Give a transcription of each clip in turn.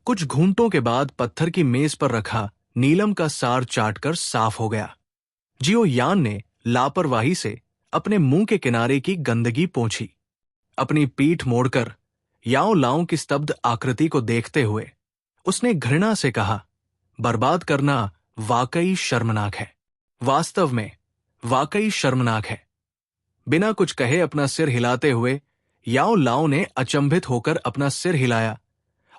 कुछ घूंटों के बाद पत्थर की मेज पर रखा नीलम का सार चाटकर साफ हो गया। जियो यान ने लापरवाही से अपने मुंह के किनारे की गंदगी पोंछी। अपनी पीठ मोड़कर याओ लाओ की स्तब्ध आकृति को देखते हुए उसने घृणा से कहा, बर्बाद करना वाकई शर्मनाक है। वास्तव में वाकई शर्मनाक है। बिना कुछ कहे अपना सिर हिलाते हुए याओ लाओ ने अचंभित होकर अपना सिर हिलाया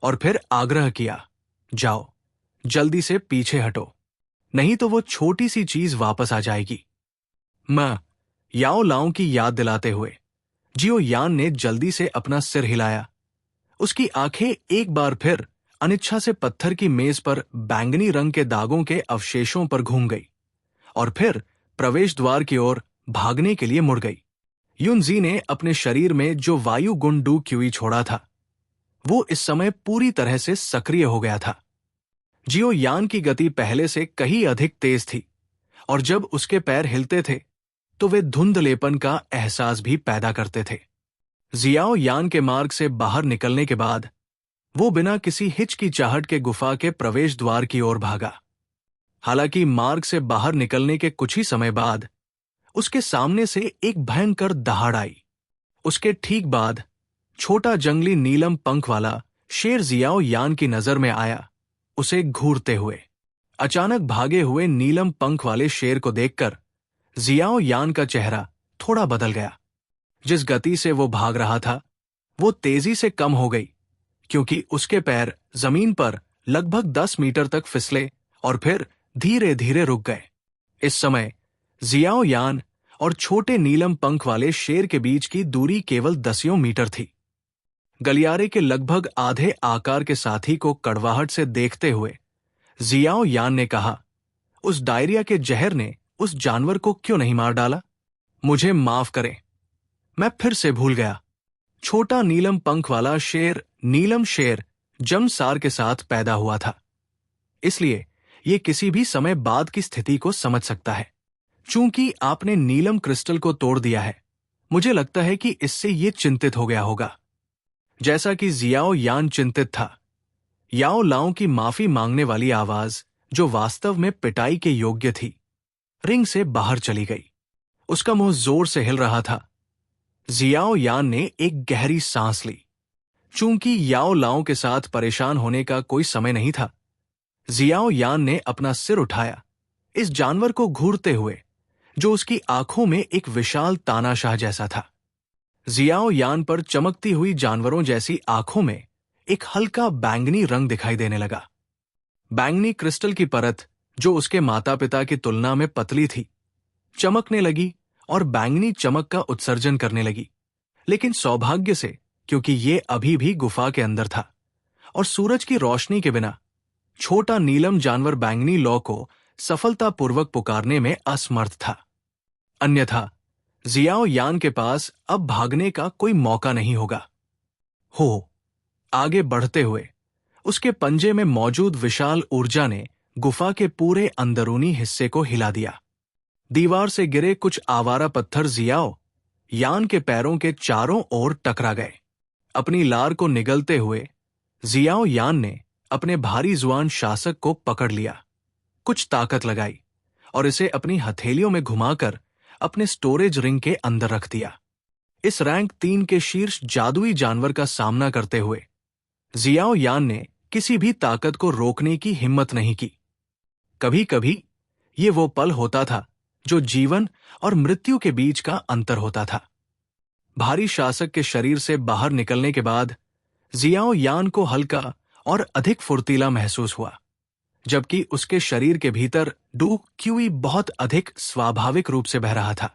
और फिर आग्रह किया, जाओ, जल्दी से पीछे हटो, नहीं तो वो छोटी सी चीज वापस आ जाएगी। याओ लाओ की याद दिलाते हुए जियो यान ने जल्दी से अपना सिर हिलाया। उसकी आंखें एक बार फिर अनिच्छा से पत्थर की मेज पर बैंगनी रंग के दागों के अवशेषों पर घूम गई और फिर प्रवेश द्वार की ओर भागने के लिए मुड़ गई। युनजी ने अपने शरीर में जो वायु गुण डू क्यूई छोड़ा था वो इस समय पूरी तरह से सक्रिय हो गया था। जियो यान की गति पहले से कहीं अधिक तेज थी और जब उसके पैर हिलते थे तो वे धुंधलेपन का एहसास भी पैदा करते थे। जियाओ यान के मार्ग से बाहर निकलने के बाद वो बिना किसी हिचकिचाहट के गुफा के प्रवेश द्वार की ओर भागा। हालांकि मार्ग से बाहर निकलने के कुछ ही समय बाद उसके सामने से एक भयंकर दहाड़ आई। उसके ठीक बाद छोटा जंगली नीलम पंख वाला शेर जियाओ यान की नजर में आया, उसे घूरते हुए। अचानक भागे हुए नीलम पंख वाले शेर को देखकर जियाओ यान का चेहरा थोड़ा बदल गया। जिस गति से वो भाग रहा था वो तेजी से कम हो गई क्योंकि उसके पैर जमीन पर लगभग 10 मीटर तक फिसले और फिर धीरे धीरे रुक गए। इस समय जियाओ यान और छोटे नीलम पंख वाले शेर के बीच की दूरी केवल 10 मीटर थी। गलियारे के लगभग आधे आकार के साथी को कड़वाहट से देखते हुए जियाओ यान ने कहा, उस डायरिया के जहर ने उस जानवर को क्यों नहीं मार डाला? मुझे माफ करें, मैं फिर से भूल गया। छोटा नीलम पंख वाला शेर नीलम शेर जमसार के साथ पैदा हुआ था, इसलिए ये किसी भी समय बाद की स्थिति को समझ सकता है। चूंकि आपने नीलम क्रिस्टल को तोड़ दिया है, मुझे लगता है कि इससे ये चिंतित हो गया होगा। जैसा कि जियाओ यान चिंतित था, याओ लाओ की माफी मांगने वाली आवाज, जो वास्तव में पिटाई के योग्य थी, रिंग से बाहर चली गई। उसका मुंह जोर से हिल रहा था। जियाओ यान ने एक गहरी सांस ली। चूंकि याओ लाओ के साथ परेशान होने का कोई समय नहीं था, जियाओ यान ने अपना सिर उठाया, इस जानवर को घूरते हुए जो उसकी आंखों में एक विशाल तानाशाह जैसा था। जियाओ यान पर चमकती हुई जानवरों जैसी आंखों में एक हल्का बैंगनी रंग दिखाई देने लगा। बैंगनी क्रिस्टल की परत, जो उसके माता पिता की तुलना में पतली थी, चमकने लगी और बैंगनी चमक का उत्सर्जन करने लगी। लेकिन सौभाग्य से, क्योंकि ये अभी भी गुफा के अंदर था और सूरज की रोशनी के बिना छोटा नीलम जानवर बैंगनी लौ को सफलतापूर्वक पुकारने में असमर्थ था। अन्यथा जियाओ यान के पास अब भागने का कोई मौका नहीं होगा। आगे बढ़ते हुए उसके पंजे में मौजूद विशाल ऊर्जा ने गुफा के पूरे अंदरूनी हिस्से को हिला दिया। दीवार से गिरे कुछ आवारा पत्थर जियाओ यान के पैरों के चारों ओर टकरा गए। अपनी लार को निगलते हुए जियाओ यान ने अपने भारी जुआन शासक को पकड़ लिया, कुछ ताकत लगाई और इसे अपनी हथेलियों में घुमाकर अपने स्टोरेज रिंग के अंदर रख दिया। इस रैंक 3 के शीर्ष जादुई जानवर का सामना करते हुए जियाओ यान ने किसी भी ताकत को रोकने की हिम्मत नहीं की। कभी कभी ये वो पल होता था जो जीवन और मृत्यु के बीच का अंतर होता था। भारी शासक के शरीर से बाहर निकलने के बाद जियाओ यान को हल्का और अधिक फुर्तीला महसूस हुआ, जबकि उसके शरीर के भीतर डू क्यूई बहुत अधिक स्वाभाविक रूप से बह रहा था।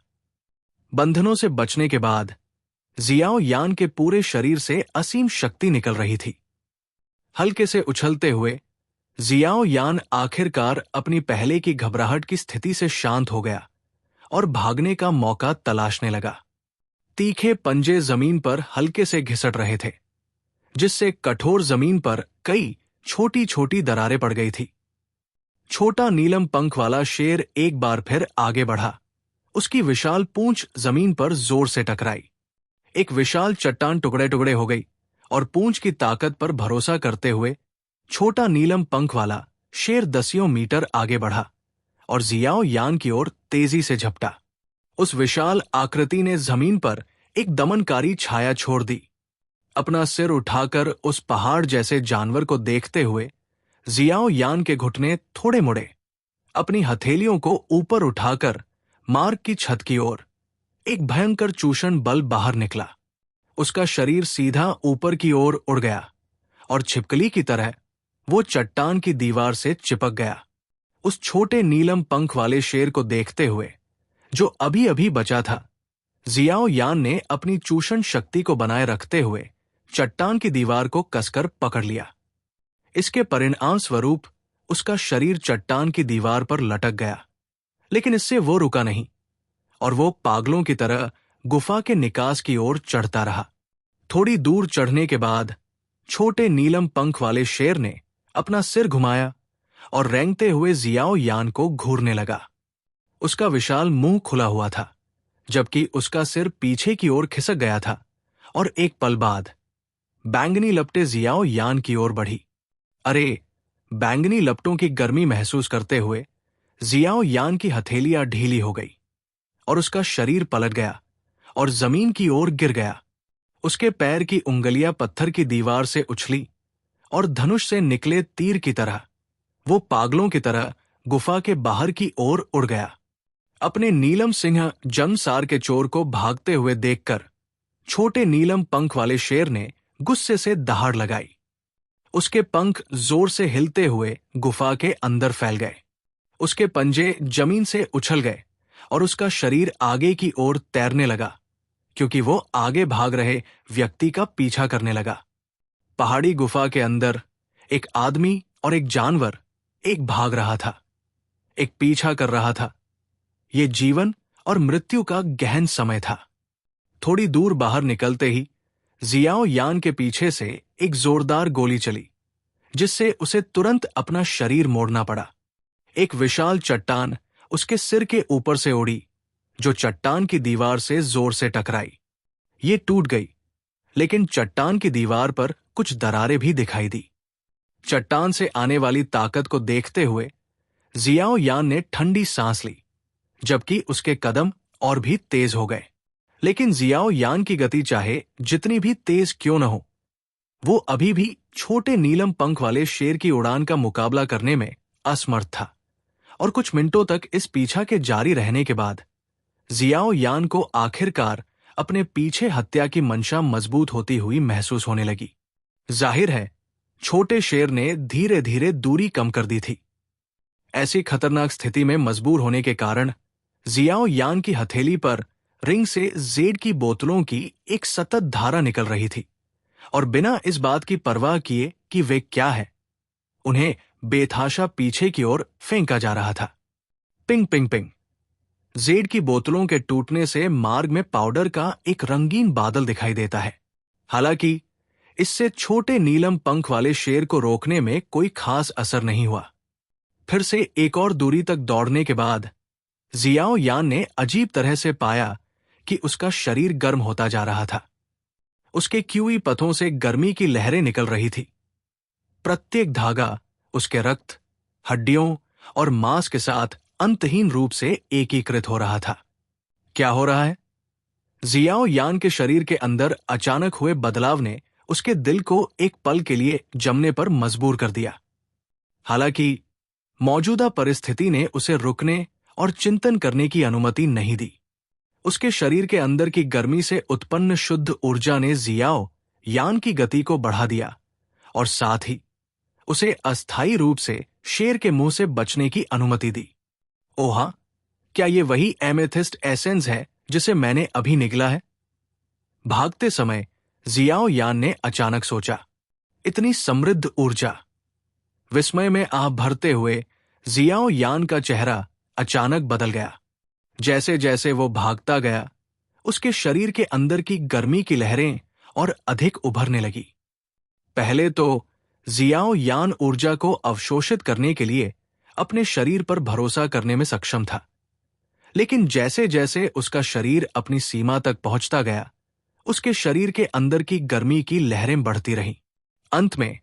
बंधनों से बचने के बाद जियाओ यान के पूरे शरीर से असीम शक्ति निकल रही थी। हल्के से उछलते हुए जियाओ यान आखिरकार अपनी पहले की घबराहट की स्थिति से शांत हो गया और भागने का मौका तलाशने लगा। तीखे पंजे जमीन पर हल्के से घिसट रहे थे, जिससे कठोर जमीन पर कई छोटी छोटी दरारें पड़ गई थी। छोटा नीलम पंख वाला शेर एक बार फिर आगे बढ़ा। उसकी विशाल पूंछ जमीन पर जोर से टकराई। एक विशाल चट्टान टुकड़े टुकड़े हो गई और पूंछ की ताकत पर भरोसा करते हुए छोटा नीलम पंख वाला शेर दसियों मीटर आगे बढ़ा और जियाओ यान की ओर तेजी से झपटा। उस विशाल आकृति ने जमीन पर एक दमनकारी छाया छोड़ दी। अपना सिर उठाकर उस पहाड़ जैसे जानवर को देखते हुए जियाओ यान के घुटने थोड़े मुड़े। अपनी हथेलियों को ऊपर उठाकर मार्ग की छत की ओर एक भयंकर चूषण बल बाहर निकला। उसका शरीर सीधा ऊपर की ओर उड़ गया और छिपकली की तरह वो चट्टान की दीवार से चिपक गया। उस छोटे नीलम पंख वाले शेर को देखते हुए, जो अभी अभी बचा था, जियाओ यान ने अपनी चूषण शक्ति को बनाए रखते हुए चट्टान की दीवार को कसकर पकड़ लिया। इसके परिणाम स्वरूप उसका शरीर चट्टान की दीवार पर लटक गया। लेकिन इससे वो रुका नहीं और वो पागलों की तरह गुफा के निकास की ओर चढ़ता रहा। थोड़ी दूर चढ़ने के बाद छोटे नीलम पंख वाले शेर ने अपना सिर घुमाया और रेंगते हुए जियाओ यान को घूरने लगा। उसका विशाल मुंह खुला हुआ था, जबकि उसका सिर पीछे की ओर खिसक गया था और एक पल बाद बैंगनी लपटें जियाओ यान की ओर बढ़ी। अरे! बैंगनी लपटों की गर्मी महसूस करते हुए जियाओ यान की हथेलियां ढीली हो गई और उसका शरीर पलट गया और जमीन की ओर गिर गया। उसके पैर की उंगलियां पत्थर की दीवार से उछली और धनुष से निकले तीर की तरह वो पागलों की तरह गुफा के बाहर की ओर उड़ गया। अपने नीलम सिंह जमसार के चोर को भागते हुए देखकर छोटे नीलम पंख वाले शेर ने गुस्से से दहाड़ लगाई। उसके पंख जोर से हिलते हुए गुफा के अंदर फैल गए। उसके पंजे जमीन से उछल गए और उसका शरीर आगे की ओर तैरने लगा, क्योंकि वो आगे भाग रहे व्यक्ति का पीछा करने लगा। पहाड़ी गुफा के अंदर एक आदमी और एक जानवर एक भाग रहा था, एक पीछा कर रहा था। ये जीवन और मृत्यु का गहन समय था। थोड़ी दूर बाहर निकलते ही जियाओ यान के पीछे से एक जोरदार गोली चली, जिससे उसे तुरंत अपना शरीर मोड़ना पड़ा। एक विशाल चट्टान उसके सिर के ऊपर से उड़ी, जो चट्टान की दीवार से जोर से टकराई। ये टूट गई, लेकिन चट्टान की दीवार पर कुछ दरारें भी दिखाई दी। चट्टान से आने वाली ताकत को देखते हुए जियाओ यान ने ठंडी सांस ली, जबकि उसके कदम और भी तेज हो गए। लेकिन जियाओ यान की गति चाहे जितनी भी तेज क्यों न हो, वो अभी भी छोटे नीलम पंख वाले शेर की उड़ान का मुकाबला करने में असमर्थ था। और कुछ मिनटों तक इस पीछा के जारी रहने के बाद जियाओ यान को आखिरकार अपने पीछे हत्या की मंशा मजबूत होती हुई महसूस होने लगी। जाहिर है, छोटे शेर ने धीरे धीरे दूरी कम कर दी थी। ऐसी खतरनाक स्थिति में मजबूर होने के कारण जियाओ यान की हथेली पर रिंग से जेड की बोतलों की एक सतत धारा निकल रही थी और बिना इस बात की परवाह किए कि वे क्या है, उन्हें बेतहाशा पीछे की ओर फेंका जा रहा था। Ping ping ping. जेड की बोतलों के टूटने से मार्ग में पाउडर का एक रंगीन बादल दिखाई देता है। हालांकि इससे छोटे नीलम पंख वाले शेर को रोकने में कोई खास असर नहीं हुआ। फिर से एक और दूरी तक दौड़ने के बाद जियाओ यान ने अजीब तरह से पाया कि उसका शरीर गर्म होता जा रहा था। उसके क्यूई पथों से गर्मी की लहरें निकल रही थी। प्रत्येक धागा उसके रक्त, हड्डियों और मांस के साथ अंतहीन रूप से एकीकृत हो रहा था। क्या हो रहा है? जियाओ यान के शरीर के अंदर अचानक हुए बदलाव ने उसके दिल को एक पल के लिए जमने पर मजबूर कर दिया। हालांकि मौजूदा परिस्थिति ने उसे रुकने और चिंतन करने की अनुमति नहीं दी। उसके शरीर के अंदर की गर्मी से उत्पन्न शुद्ध ऊर्जा ने जियाओ यान की गति को बढ़ा दिया और साथ ही उसे अस्थायी रूप से शेर के मुंह से बचने की अनुमति दी। ओहा, क्या ये वही एमेथिस्ट एसेंस है जिसे मैंने अभी निगला है? भागते समय जियाओ यान ने अचानक सोचा, इतनी समृद्ध ऊर्जा। विस्मय में आह भरते हुए जियाओ यान का चेहरा अचानक बदल गया। जैसे जैसे वो भागता गया, उसके शरीर के अंदर की गर्मी की लहरें और अधिक उभरने लगी। पहले तो जियाओ यान ऊर्जा को अवशोषित करने के लिए अपने शरीर पर भरोसा करने में सक्षम था, लेकिन जैसे जैसे उसका शरीर अपनी सीमा तक पहुंचता गया, उसके शरीर के अंदर की गर्मी की लहरें बढ़ती रहीं। अंत में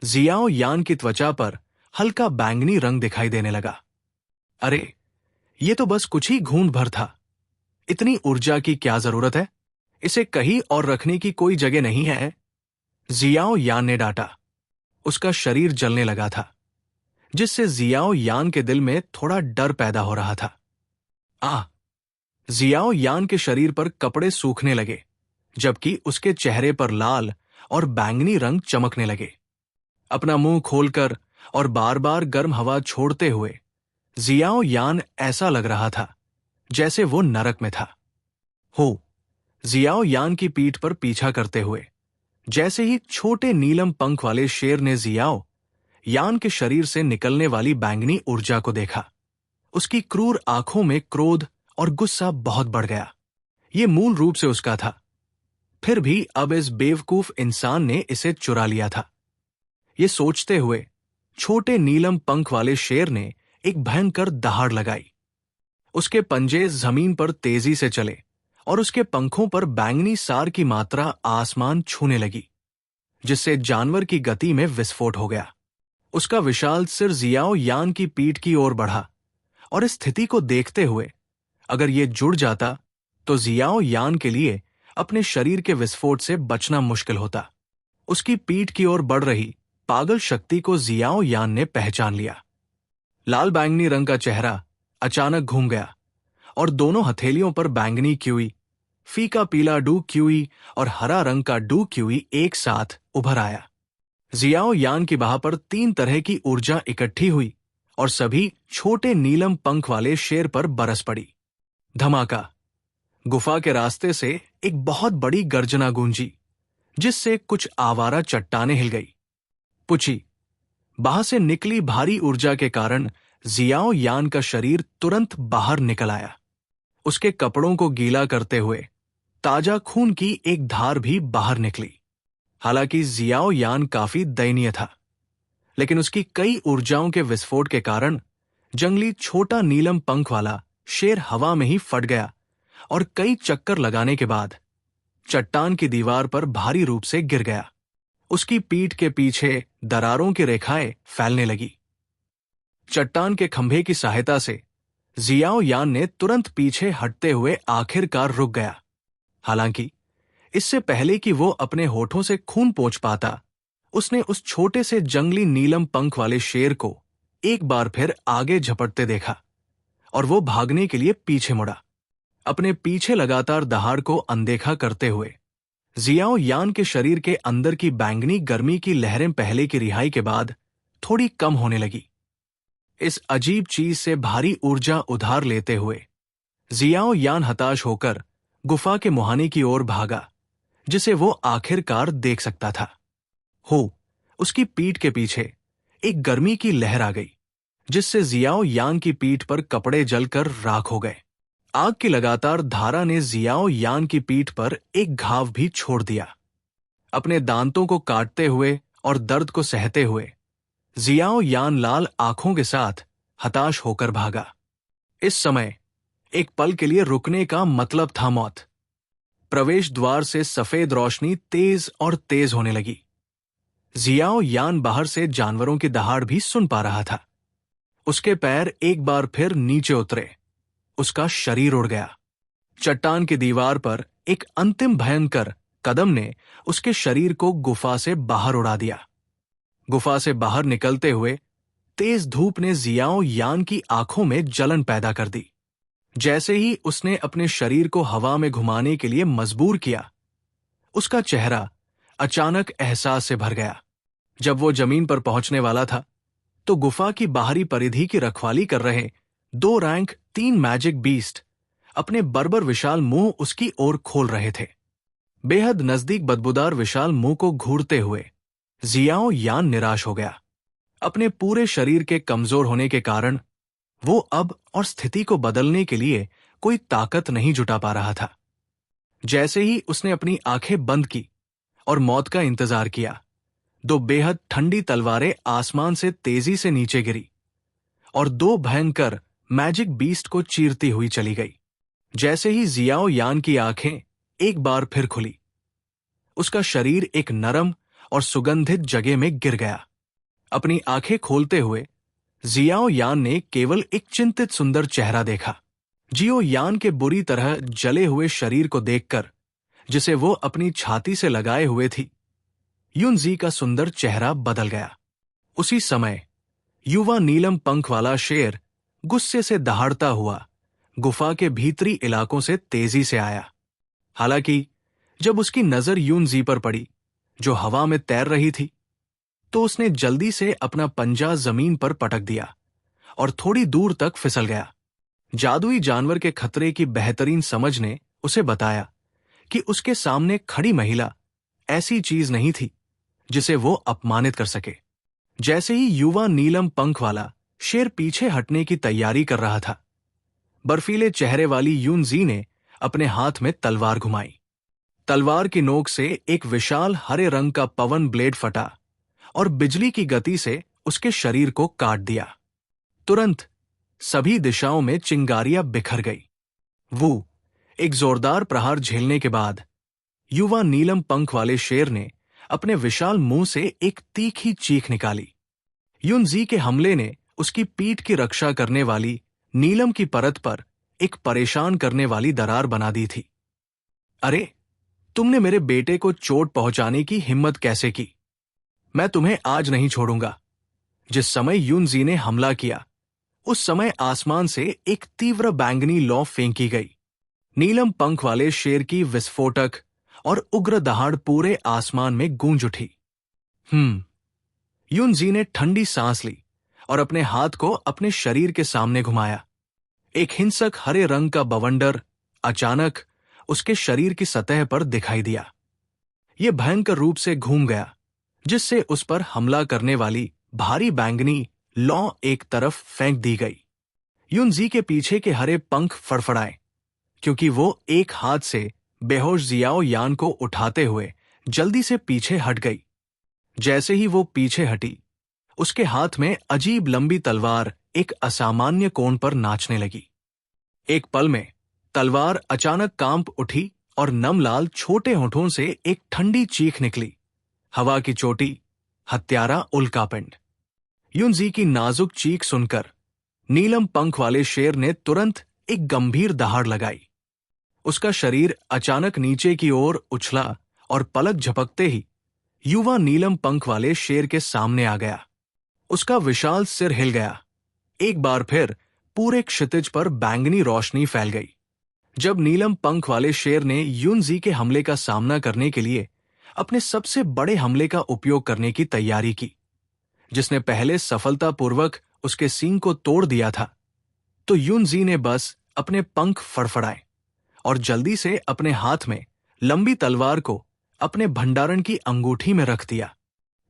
जियाओ यान की त्वचा पर हल्का बैंगनी रंग दिखाई देने लगा। अरे, ये तो बस कुछ ही घूंट भर था। इतनी ऊर्जा की क्या जरूरत है? इसे कहीं और रखने की कोई जगह नहीं है। जियाओ यान ने डांटा। उसका शरीर जलने लगा था, जिससे जियाओ यान के दिल में थोड़ा डर पैदा हो रहा था। आ जियाओ यान के शरीर पर कपड़े सूखने लगे, जबकि उसके चेहरे पर लाल और बैंगनी रंग चमकने लगे। अपना मुंह खोलकर और बार बार गर्म हवा छोड़ते हुए जियाओ यान ऐसा लग रहा था जैसे वो नरक में था। हो जियाओ यान की पीठ पर पीछा करते हुए जैसे ही छोटे नीलम पंख वाले शेर ने जियाओ यान के शरीर से निकलने वाली बैंगनी ऊर्जा को देखा, उसकी क्रूर आंखों में क्रोध और गुस्सा बहुत बढ़ गया। ये मूल रूप से उसका था, फिर भी अब इस बेवकूफ इंसान ने इसे चुरा लिया था। ये सोचते हुए छोटे नीलम पंख वाले शेर ने एक भयंकर दहाड़ लगाई। उसके पंजे जमीन पर तेजी से चले और उसके पंखों पर बैंगनी सार की मात्रा आसमान छूने लगी, जिससे जानवर की गति में विस्फोट हो गया। उसका विशाल सिर जियाओ यान की पीठ की ओर बढ़ा और इस स्थिति को देखते हुए अगर ये जुड़ जाता तो जियाओ यान के लिए अपने शरीर के विस्फोट से बचना मुश्किल होता। उसकी पीठ की ओर बढ़ रही पागल शक्ति को जियाओ यान ने पहचान लिया। लाल बैंगनी रंग का चेहरा अचानक घूम गया और दोनों हथेलियों पर बैंगनी क्यूई, फीका पीला डू क्यूई और हरा रंग का डू क्यूई एक साथ उभर आया। जियाओ यान की बाह पर 3 तरह की ऊर्जा इकट्ठी हुई और सभी छोटे नीलम पंख वाले शेर पर बरस पड़ी। धमाका! गुफा के रास्ते से एक बहुत बड़ी गर्जना गूंजी, जिससे कुछ आवारा चट्टानें हिल गई। पुची! बाह से निकली भारी ऊर्जा के कारण जियाओ यान का शरीर तुरंत बाहर निकल आया। उसके कपड़ों को गीला करते हुए ताजा खून की एक धार भी बाहर निकली। हालांकि जियाओ यान काफी दयनीय था, लेकिन उसकी कई ऊर्जाओं के विस्फोट के कारण जंगली छोटा नीलम पंख वाला शेर हवा में ही फट गया और कई चक्कर लगाने के बाद चट्टान की दीवार पर भारी रूप से गिर गया। उसकी पीठ के पीछे दरारों की रेखाएं फैलने लगी। चट्टान के खंभे की सहायता से जियाओ यान ने तुरंत पीछे हटते हुए आखिरकार रुक गया। हालांकि इससे पहले कि वो अपने होठों से खून पोंछ पाता, उसने उस छोटे से जंगली नीलम पंख वाले शेर को एक बार फिर आगे झपटते देखा और वो भागने के लिए पीछे मुड़ा। अपने पीछे लगातार दहाड़ को अनदेखा करते हुए जियाओ यान के शरीर के अंदर की बैंगनी गर्मी की लहरें पहले की रिहाई के बाद थोड़ी कम होने लगी। इस अजीब चीज से भारी ऊर्जा उधार लेते हुए जियाओ यान हताश होकर गुफा के मुहाने की ओर भागा, जिसे वो आखिरकार देख सकता था। उसकी पीठ के पीछे एक गर्मी की लहर आ गई, जिससे जियाओ यान की पीठ पर कपड़े जलकर राख हो गए। आग की लगातार धारा ने जियाओ यान की पीठ पर एक घाव भी छोड़ दिया। अपने दांतों को काटते हुए और दर्द को सहते हुए जियाओ यान लाल आंखों के साथ हताश होकर भागा। इस समय एक पल के लिए रुकने का मतलब था मौत। प्रवेश द्वार से सफेद रोशनी तेज और तेज होने लगी। जियाओ यान बाहर से जानवरों की दहाड़ भी सुन पा रहा था। उसके पैर एक बार फिर नीचे उतरे, उसका शरीर उड़ गया। चट्टान की दीवार पर एक अंतिम भयंकर कदम ने उसके शरीर को गुफा से बाहर उड़ा दिया। गुफा से बाहर निकलते हुए तेज धूप ने जियाओ यान की आंखों में जलन पैदा कर दी। जैसे ही उसने अपने शरीर को हवा में घुमाने के लिए मजबूर किया, उसका चेहरा अचानक एहसास से भर गया। जब वो जमीन पर पहुंचने वाला था, तो गुफा की बाहरी परिधि की रखवाली कर रहे 2 रैंक 3 मैजिक बीस्ट अपने बर्बर विशाल मुंह उसकी ओर खोल रहे थे। बेहद नजदीक बदबूदार विशाल मुंह को घूरते हुए जियाओ यान निराश हो गया। अपने पूरे शरीर के कमजोर होने के कारण वो अब और स्थिति को बदलने के लिए कोई ताकत नहीं जुटा पा रहा था। जैसे ही उसने अपनी आंखें बंद की और मौत का इंतजार किया, 2 बेहद ठंडी तलवारें आसमान से तेजी से नीचे गिरी और 2 भयंकर मैजिक बीस्ट को चीरती हुई चली गई। जैसे ही जियाओ यान की आंखें एक बार फिर खुली, उसका शरीर एक नरम और सुगंधित जगह में गिर गया। अपनी आंखें खोलते हुए जियाओ यान ने केवल एक चिंतित सुंदर चेहरा देखा। जियो यान के बुरी तरह जले हुए शरीर को देखकर, जिसे वो अपनी छाती से लगाए हुए थी, युनजी का सुंदर चेहरा बदल गया। उसी समय युवा नीलम पंख वाला शेर गुस्से से दहाड़ता हुआ गुफा के भीतरी इलाकों से तेजी से आया। हालांकि जब उसकी नजर युनजी पर पड़ी, जो हवा में तैर रही थी, तो उसने जल्दी से अपना पंजा जमीन पर पटक दिया और थोड़ी दूर तक फिसल गया। जादुई जानवर के खतरे की बेहतरीन समझ ने उसे बताया कि उसके सामने खड़ी महिला ऐसी चीज नहीं थी जिसे वो अपमानित कर सके। जैसे ही युवा नीलम पंख वाला शेर पीछे हटने की तैयारी कर रहा था, बर्फीले चेहरे वाली युनजी ने अपने हाथ में तलवार घुमाई। तलवार की नोक से एक विशाल हरे रंग का पवन ब्लेड फटा और बिजली की गति से उसके शरीर को काट दिया। तुरंत सभी दिशाओं में चिंगारियां बिखर गई। वो एक जोरदार प्रहार झेलने के बाद युवा नीलम पंख वाले शेर ने अपने विशाल मुंह से एक तीखी चीख निकाली। युनजी के हमले ने उसकी पीठ की रक्षा करने वाली नीलम की परत पर एक परेशान करने वाली दरार बना दी थी। अरे, तुमने मेरे बेटे को चोट पहुंचाने की हिम्मत कैसे की? मैं तुम्हें आज नहीं छोड़ूंगा। जिस समय युनजी ने हमला किया, उस समय आसमान से एक तीव्र बैंगनी लौ फेंकी गई। नीलम पंख वाले शेर की विस्फोटक और उग्र दहाड़ पूरे आसमान में गूंज उठी। युनजी ने ठंडी सांस ली और अपने हाथ को अपने शरीर के सामने घुमाया। एक हिंसक हरे रंग का बवंडर अचानक उसके शरीर की सतह पर दिखाई दिया। यह भयंकर रूप से घूम गया, जिससे उस पर हमला करने वाली भारी बैंगनी लौ एक तरफ फेंक दी गई। युनजी के पीछे के हरे पंख फड़फड़ाए, क्योंकि वो एक हाथ से बेहोश जियाओ यान को उठाते हुए जल्दी से पीछे हट गई। जैसे ही वो पीछे हटी, उसके हाथ में अजीब लंबी तलवार एक असामान्य कोण पर नाचने लगी। एक पल में तलवार अचानक कांप उठी और नमलाल छोटे होठों से एक ठंडी चीख निकली। हवा की चोटी, हत्यारा उल्कापिंड। युनजी की नाजुक चीख सुनकर नीलम पंख वाले शेर ने तुरंत एक गंभीर दहाड़ लगाई। उसका शरीर अचानक नीचे की ओर उछला और पलक झपकते ही युवा नीलम पंख वाले शेर के सामने आ गया। उसका विशाल सिर हिल गया। एक बार फिर पूरे क्षितिज पर बैंगनी रोशनी फैल गई। जब नीलम पंख वाले शेर ने युनजी के हमले का सामना करने के लिए अपने सबसे बड़े हमले का उपयोग करने की तैयारी की, जिसने पहले सफलतापूर्वक उसके सींग को तोड़ दिया था, तो युनजी ने बस अपने पंख फड़फड़ाए और जल्दी से अपने हाथ में लंबी तलवार को अपने भंडारण की अंगूठी में रख दिया।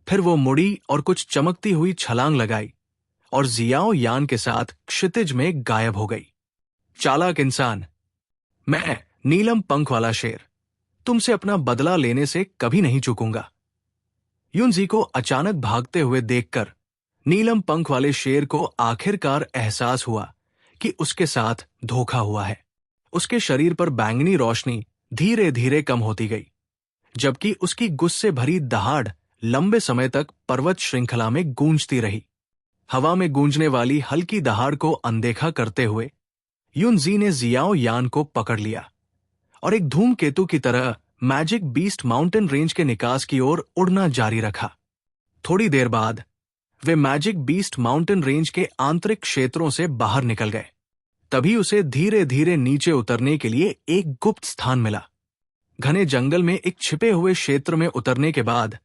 फिर वो मुड़ी और कुछ चमकती हुई छलांग लगाई और जियाओ यान के साथ क्षितिज में गायब हो गई। चालाक इंसान, मैं नीलम पंख वाला शेर तुमसे अपना बदला लेने से कभी नहीं चूकूंगा। युनजी को अचानक भागते हुए देखकर नीलम पंख वाले शेर को आखिरकार एहसास हुआ कि उसके साथ धोखा हुआ है। उसके शरीर पर बैंगनी रोशनी धीरे धीरे कम होती गई, जबकि उसकी गुस्से भरी दहाड़ लंबे समय तक पर्वत श्रृंखला में गूंजती रही। हवा में गूंजने वाली हल्की दहाड़ को अनदेखा करते हुए युनजी ने जियाओ यान को पकड़ लिया और एक धूमकेतु की तरह मैजिक बीस्ट माउंटेन रेंज के निकास की ओर उड़ना जारी रखा। थोड़ी देर बाद वे मैजिक बीस्ट माउंटेन रेंज के आंतरिक क्षेत्रों से बाहर निकल गए। तभी उसे धीरे धीरे नीचे उतरने के लिए एक गुप्त स्थान मिला। घने जंगल में एक छिपे हुए क्षेत्र में उतरने के बाद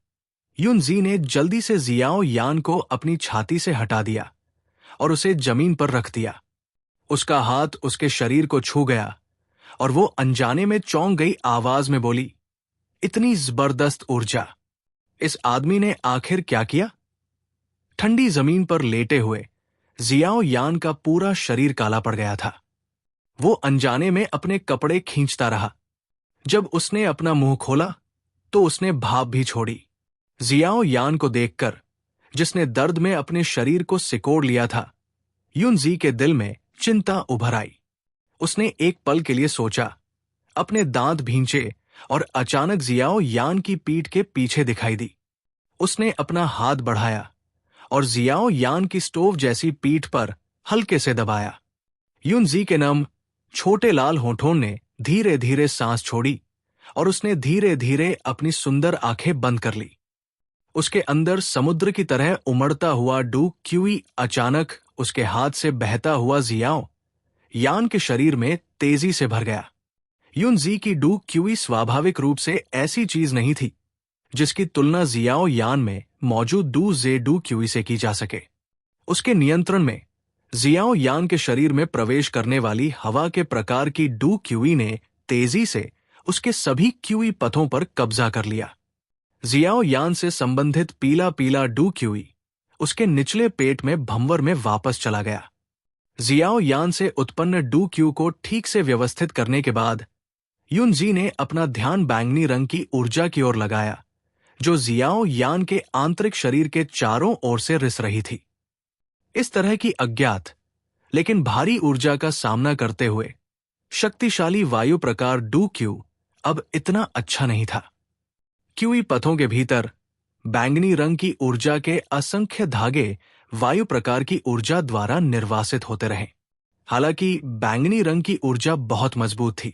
युनजी ने जल्दी से जियाओ यान को अपनी छाती से हटा दिया और उसे जमीन पर रख दिया। उसका हाथ उसके शरीर को छू गया और वो अनजाने में चौंक गई आवाज में बोली, इतनी जबरदस्त ऊर्जा, इस आदमी ने आखिर क्या किया? ठंडी जमीन पर लेटे हुए जियाओ यान का पूरा शरीर काला पड़ गया था। वो अनजाने में अपने कपड़े खींचता रहा। जब उसने अपना मुंह खोला तो उसने भाप भी छोड़ी। जियाओ यान को देखकर, जिसने दर्द में अपने शरीर को सिकोड़ लिया था, युनजी के दिल में चिंता उभर आई। उसने एक पल के लिए सोचा, अपने दांत भींचे और अचानक जियाओ यान की पीठ के पीछे दिखाई दी। उसने अपना हाथ बढ़ाया और जियाओ यान की स्टोव जैसी पीठ पर हल्के से दबाया। युनजी के नम छोटे लाल होठों ने धीरे धीरे सांस छोड़ी और उसने धीरे धीरे अपनी सुंदर आंखें बंद कर ली। उसके अंदर समुद्र की तरह उमड़ता हुआ डू क्यूई अचानक उसके हाथ से बहता हुआ जियाओ यान के शरीर में तेजी से भर गया। युनजी की डू क्यूई स्वाभाविक रूप से ऐसी चीज नहीं थी जिसकी तुलना जियाओ यान में मौजूद डू जे डू क्यूई से की जा सके। उसके नियंत्रण में जियाओ यान के शरीर में प्रवेश करने वाली हवा के प्रकार की डू क्यूई ने तेजी से उसके सभी क्यूई पथों पर कब्जा कर लिया। जियाओ यान से संबंधित पीला पीला डू क्यूई उसके निचले पेट में भंवर में वापस चला गया। जियाओ यान से उत्पन्न डू क्यू को ठीक से व्यवस्थित करने के बाद युनजी ने अपना ध्यान बैंगनी रंग की ऊर्जा की ओर लगाया जो जियाओ यान के आंतरिक शरीर के चारों ओर से रिस रही थी। इस तरह की अज्ञात लेकिन भारी ऊर्जा का सामना करते हुए शक्तिशाली वायु प्रकार डू क्यू अब इतना अच्छा नहीं था। क्यूई पथों के भीतर बैंगनी रंग की ऊर्जा के असंख्य धागे वायु प्रकार की ऊर्जा द्वारा निर्वासित होते रहे। हालांकि बैंगनी रंग की ऊर्जा बहुत मजबूत थी,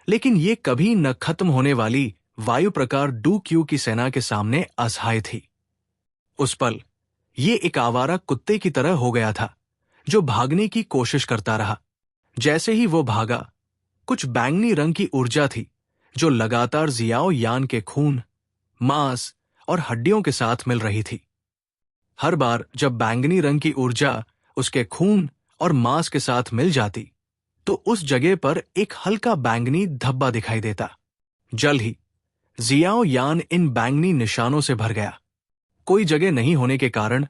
लेकिन ये कभी न खत्म होने वाली वायु प्रकार डू क्यू की सेना के सामने असहाय थी। उस पल ये एक आवारा कुत्ते की तरह हो गया था जो भागने की कोशिश करता रहा। जैसे ही वो भागा, कुछ बैंगनी रंग की ऊर्जा थी जो लगातार जियाओ यान के खून, मांस और हड्डियों के साथ मिल रही थी। हर बार जब बैंगनी रंग की ऊर्जा उसके खून और मांस के साथ मिल जाती तो उस जगह पर एक हल्का बैंगनी धब्बा दिखाई देता। जल्द ही जियाओ यान इन बैंगनी निशानों से भर गया। कोई जगह नहीं होने के कारण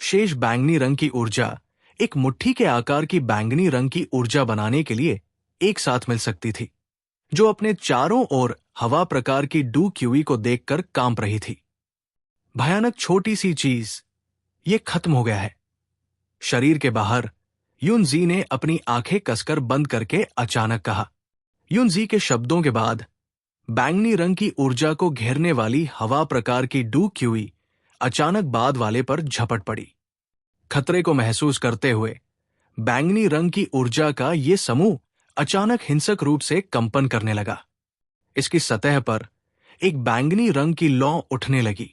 शेष बैंगनी रंग की ऊर्जा एक मुट्ठी के आकार की बैंगनी रंग की ऊर्जा बनाने के लिए एक साथ मिल सकती थी, जो अपने चारों ओर हवा प्रकार की डू क्यूई को देखकर कांप रही थी। भयानक छोटी सी चीज, ये खत्म हो गया है। शरीर के बाहर युनजी ने अपनी आंखें कसकर बंद करके अचानक कहा। युनजी के शब्दों के बाद बैंगनी रंग की ऊर्जा को घेरने वाली हवा प्रकार की डू क्यूई अचानक बाद वाले पर झपट पड़ी। खतरे को महसूस करते हुए बैंगनी रंग की ऊर्जा का ये समूह अचानक हिंसक रूप से कंपन करने लगा। इसकी सतह पर एक बैंगनी रंग की लौ उठने लगी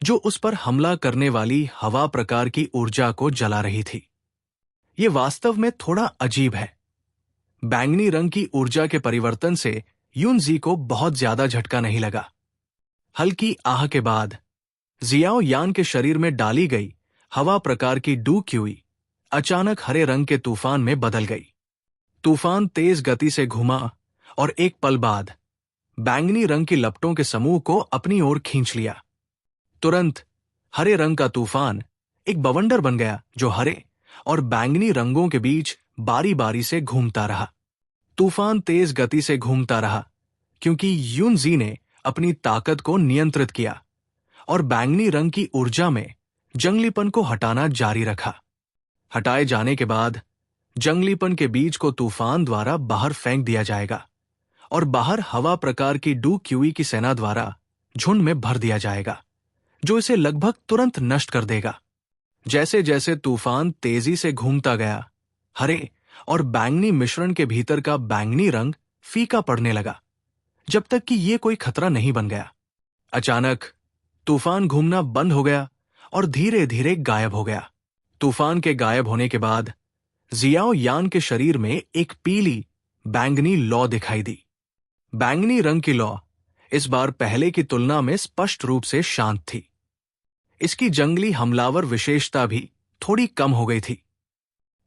जो उस पर हमला करने वाली हवा प्रकार की ऊर्जा को जला रही थी। ये वास्तव में थोड़ा अजीब है। बैंगनी रंग की ऊर्जा के परिवर्तन से युनजी को बहुत ज्यादा झटका नहीं लगा। हल्की आह के बाद जियाओ यान के शरीर में डाली गई हवा प्रकार की डू क्यूई अचानक हरे रंग के तूफान में बदल गई। तूफान तेज गति से घुमा और एक पल बाद बैंगनी रंग की लपटों के समूह को अपनी ओर खींच लिया। तुरंत हरे रंग का तूफान एक बवंडर बन गया जो हरे और बैंगनी रंगों के बीच बारी बारी से घूमता रहा। तूफान तेज गति से घूमता रहा क्योंकि युनजी ने अपनी ताकत को नियंत्रित किया और बैंगनी रंग की ऊर्जा में जंगलीपन को हटाना जारी रखा। हटाए जाने के बाद जंगलीपन के बीज को तूफान द्वारा बाहर फेंक दिया जाएगा और बाहर हवा प्रकार की डू क्यूई की सेना द्वारा झुंड में भर दिया जाएगा जो इसे लगभग तुरंत नष्ट कर देगा। जैसे जैसे तूफान तेजी से घूमता गया, हरे और बैंगनी मिश्रण के भीतर का बैंगनी रंग फीका पड़ने लगा जब तक कि ये कोई खतरा नहीं बन गया। अचानक तूफान घूमना बंद हो गया और धीरे धीरे गायब हो गया। तूफान के गायब होने के बाद जियाओ यान के शरीर में एक पीली बैंगनी लौ दिखाई दी। बैंगनी रंग की लौ इस बार पहले की तुलना में स्पष्ट रूप से शांत थी। इसकी जंगली हमलावर विशेषता भी थोड़ी कम हो गई थी।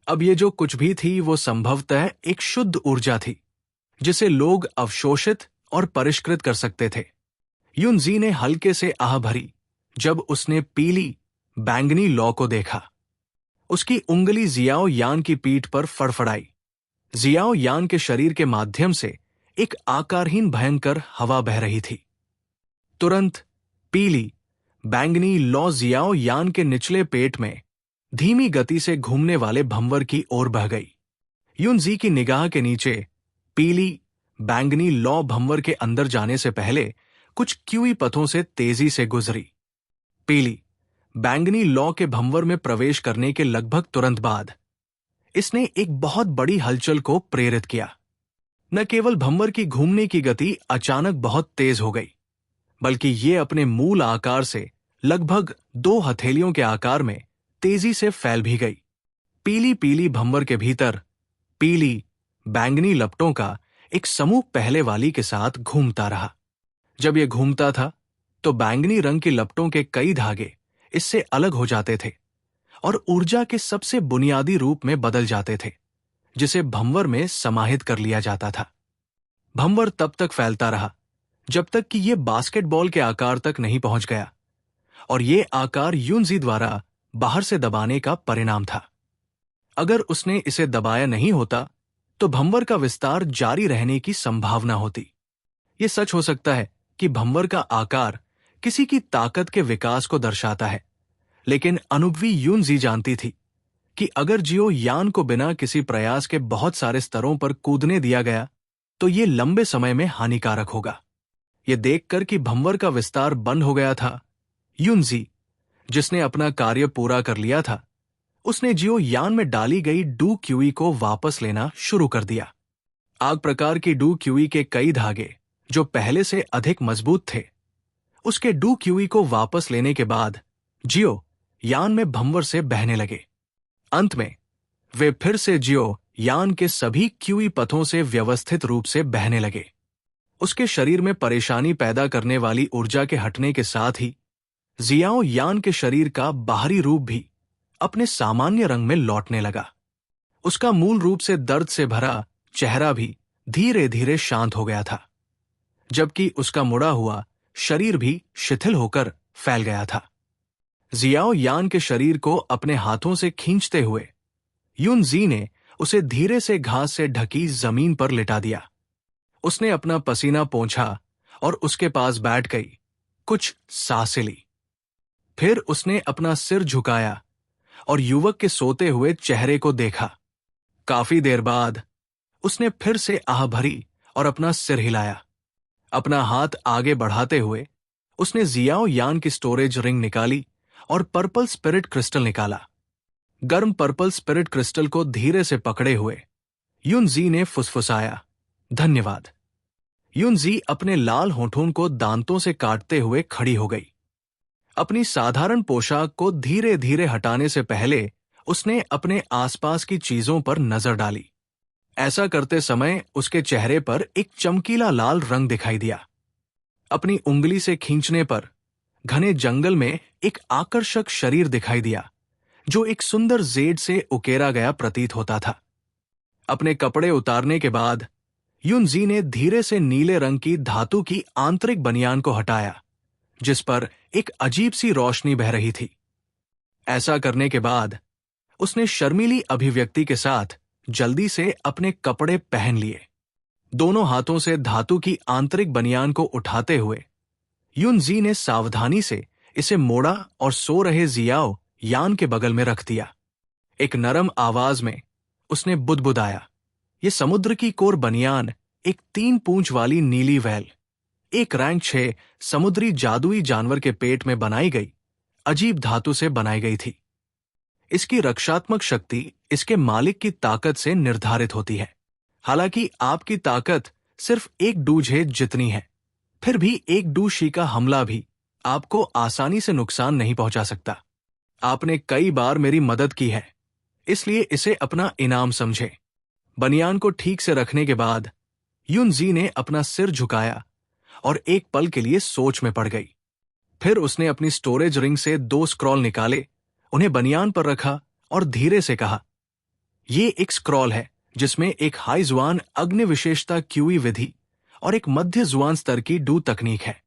अब ये जो कुछ भी थी वो संभवतः एक शुद्ध ऊर्जा थी जिसे लोग अवशोषित और परिष्कृत कर सकते थे। युनजी ने हल्के से आह भरी जब उसने पीली बैंगनी लौ को देखा। उसकी उंगली जियाओ यान की पीठ पर फड़फड़ाई। जियाओ यान के शरीर के माध्यम से एक आकारहीन भयंकर हवा बह रही थी। तुरंत पीली बैंगनी लौ जियाओ यान के निचले पेट में धीमी गति से घूमने वाले भंवर की ओर बह गई। युनजी की निगाह के नीचे पीली बैंगनी लौ भंवर के अंदर जाने से पहले कुछ क्यूई पथों से तेजी से गुजरी। पीली बैंगनी लौ के भंवर में प्रवेश करने के लगभग तुरंत बाद इसने एक बहुत बड़ी हलचल को प्रेरित किया। न केवल भंवर की घूमने की गति अचानक बहुत तेज हो गई, बल्कि ये अपने मूल आकार से लगभग 2 हथेलियों के आकार में तेजी से फैल भी गई। पीली पीली भंवर के भीतर पीली बैंगनी लपटों का एक समूह पहले वाली के साथ घूमता रहा। जब यह घूमता था तो बैंगनी रंग की लपटों के कई धागे इससे अलग हो जाते थे और ऊर्जा के सबसे बुनियादी रूप में बदल जाते थे, जिसे भंवर में समाहित कर लिया जाता था। भंवर तब तक फैलता रहा जब तक कि यह बास्केटबॉल के आकार तक नहीं पहुंच गया, और यह आकार युनजी द्वारा बाहर से दबाने का परिणाम था। अगर उसने इसे दबाया नहीं होता तो भंवर का विस्तार जारी रहने की संभावना होती। यह सच हो सकता है कि भंवर का आकार किसी की ताकत के विकास को दर्शाता है, लेकिन अनुभवी युनजी जानती थी कि अगर जियो यान को बिना किसी प्रयास के बहुत सारे स्तरों पर कूदने दिया गया तो यह लंबे समय में हानिकारक होगा। यह देखकर कि भंवर का विस्तार बंद हो गया था, युनजी, जिसने अपना कार्य पूरा कर लिया था, उसने जियो यान में डाली गई डू क्यूई को वापस लेना शुरू कर दिया। आग प्रकार की डू क्यूई के कई धागे जो पहले से अधिक मजबूत थे, उसके डू क्यूई को वापस लेने के बाद जियो यान में भंवर से बहने लगे। अंत में वे फिर से जियो यान के सभी क्यूई पथों से व्यवस्थित रूप से बहने लगे। उसके शरीर में परेशानी पैदा करने वाली ऊर्जा के हटने के साथ ही जियाओ यान के शरीर का बाहरी रूप भी अपने सामान्य रंग में लौटने लगा। उसका मूल रूप से दर्द से भरा चेहरा भी धीरे धीरे शांत हो गया था, जबकि उसका मुड़ा हुआ शरीर भी शिथिल होकर फैल गया था। जियाओ यान के शरीर को अपने हाथों से खींचते हुए युनजी ने उसे धीरे से घास से ढकी जमीन पर लिटा दिया। उसने अपना पसीना पोंछा और उसके पास बैठ गई, कुछ सांसें ली। फिर उसने अपना सिर झुकाया और युवक के सोते हुए चेहरे को देखा। काफी देर बाद उसने फिर से आह भरी और अपना सिर हिलाया। अपना हाथ आगे बढ़ाते हुए उसने जियाओ यान की स्टोरेज रिंग निकाली और पर्पल स्पिरिट क्रिस्टल निकाला। गर्म पर्पल स्पिरिट क्रिस्टल को धीरे से पकड़े हुए युनजी ने फुसफुसाया, धन्यवाद। युनजी अपने लाल होठों को दांतों से काटते हुए खड़ी हो गई। अपनी साधारण पोशाक को धीरे धीरे हटाने से पहले उसने अपने आसपास की चीजों पर नजर डाली। ऐसा करते समय उसके चेहरे पर एक चमकीला लाल रंग दिखाई दिया। अपनी उंगली से खींचने पर घने जंगल में एक आकर्षक शरीर दिखाई दिया, जो एक सुंदर जेड से उकेरा गया प्रतीत होता था। अपने कपड़े उतारने के बाद युनजी ने धीरे से नीले रंग की धातु की आंतरिक बनियान को हटाया, जिस पर एक अजीब सी रोशनी बह रही थी। ऐसा करने के बाद उसने शर्मीली अभिव्यक्ति के साथ जल्दी से अपने कपड़े पहन लिए। दोनों हाथों से धातु की आंतरिक बनियान को उठाते हुए युनजी ने सावधानी से इसे मोड़ा और सो रहे जियाओ यान के बगल में रख दिया। एक नरम आवाज में उसने बुदबुदाया, ये समुद्र की कोर बनियान एक 3 पूंछ वाली नीली व्हेल, एक रैंक 6 समुद्री जादुई जानवर के पेट में बनाई गई अजीब धातु से बनाई गई थी। इसकी रक्षात्मक शक्ति इसके मालिक की ताकत से निर्धारित होती है। हालांकि आपकी ताकत सिर्फ एक डूझे जितनी है, फिर भी एक डूशी का हमला भी आपको आसानी से नुकसान नहीं पहुंचा सकता। आपने कई बार मेरी मदद की है, इसलिए इसे अपना इनाम समझे। बनियान को ठीक से रखने के बाद युनजी ने अपना सिर झुकाया और एक पल के लिए सोच में पड़ गई। फिर उसने अपनी स्टोरेज रिंग से 2 स्क्रॉल निकाले, उन्हें बनियान पर रखा और धीरे से कहा, ये एक स्क्रॉल है जिसमें एक हाई जुआन अग्नि विशेषता क्यूई विधि और एक मध्य जुआन स्तर की डू तकनीक है।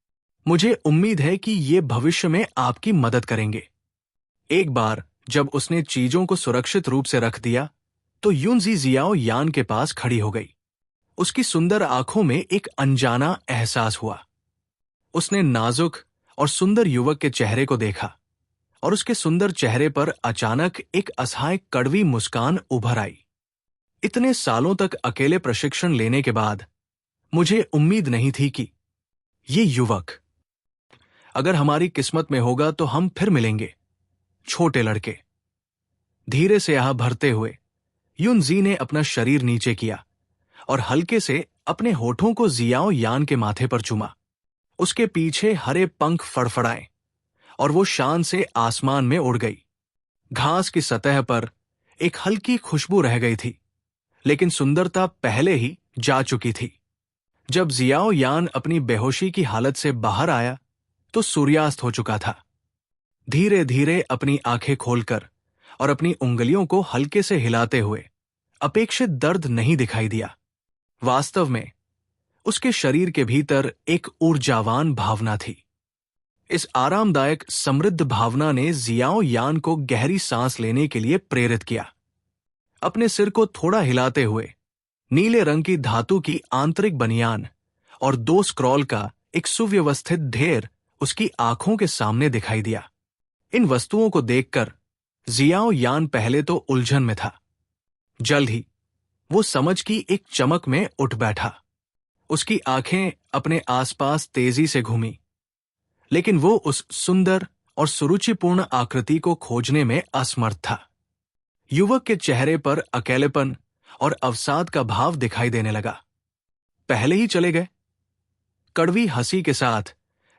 मुझे उम्मीद है कि ये भविष्य में आपकी मदद करेंगे। एक बार जब उसने चीजों को सुरक्षित रूप से रख दिया तो युनजी जियाओ यान के पास खड़ी हो गई। उसकी सुंदर आंखों में एक अनजाना एहसास हुआ। उसने नाजुक और सुंदर युवक के चेहरे को देखा और उसके सुंदर चेहरे पर अचानक एक असहाय कड़वी मुस्कान उभर आई। इतने सालों तक अकेले प्रशिक्षण लेने के बाद मुझे उम्मीद नहीं थी कि ये युवक, अगर हमारी किस्मत में होगा तो हम फिर मिलेंगे, छोटे लड़के। धीरे से आह भरते हुए युनजी ने अपना शरीर नीचे किया और हल्के से अपने होठों को जियाओ यान के माथे पर चूमा। उसके पीछे हरे पंख फड़फड़ाए और वो शान से आसमान में उड़ गई। घास की सतह पर एक हल्की खुशबू रह गई थी, लेकिन सुंदरता पहले ही जा चुकी थी। जब जियाओ यान अपनी बेहोशी की हालत से बाहर आया तो सूर्यास्त हो चुका था। धीरे धीरे अपनी आंखें खोलकर और अपनी उंगलियों को हल्के से हिलाते हुए अपेक्षित दर्द नहीं दिखाई दिया। वास्तव में उसके शरीर के भीतर एक ऊर्जावान भावना थी। इस आरामदायक समृद्ध भावना ने जियाओ यान को गहरी सांस लेने के लिए प्रेरित किया। अपने सिर को थोड़ा हिलाते हुए नीले रंग की धातु की आंतरिक बनियान और 2 स्क्रॉल का एक सुव्यवस्थित ढेर उसकी आंखों के सामने दिखाई दिया। इन वस्तुओं को देखकर जियाओ यान पहले तो उलझन में था। जल्द ही वो समझ की एक चमक में उठ बैठा। उसकी आंखें अपने आसपास तेजी से घूमी, लेकिन वो उस सुंदर और सुरुचिपूर्ण आकृति को खोजने में असमर्थ था। युवक के चेहरे पर अकेलेपन और अवसाद का भाव दिखाई देने लगा। पहले ही चले गए? कड़वी हंसी के साथ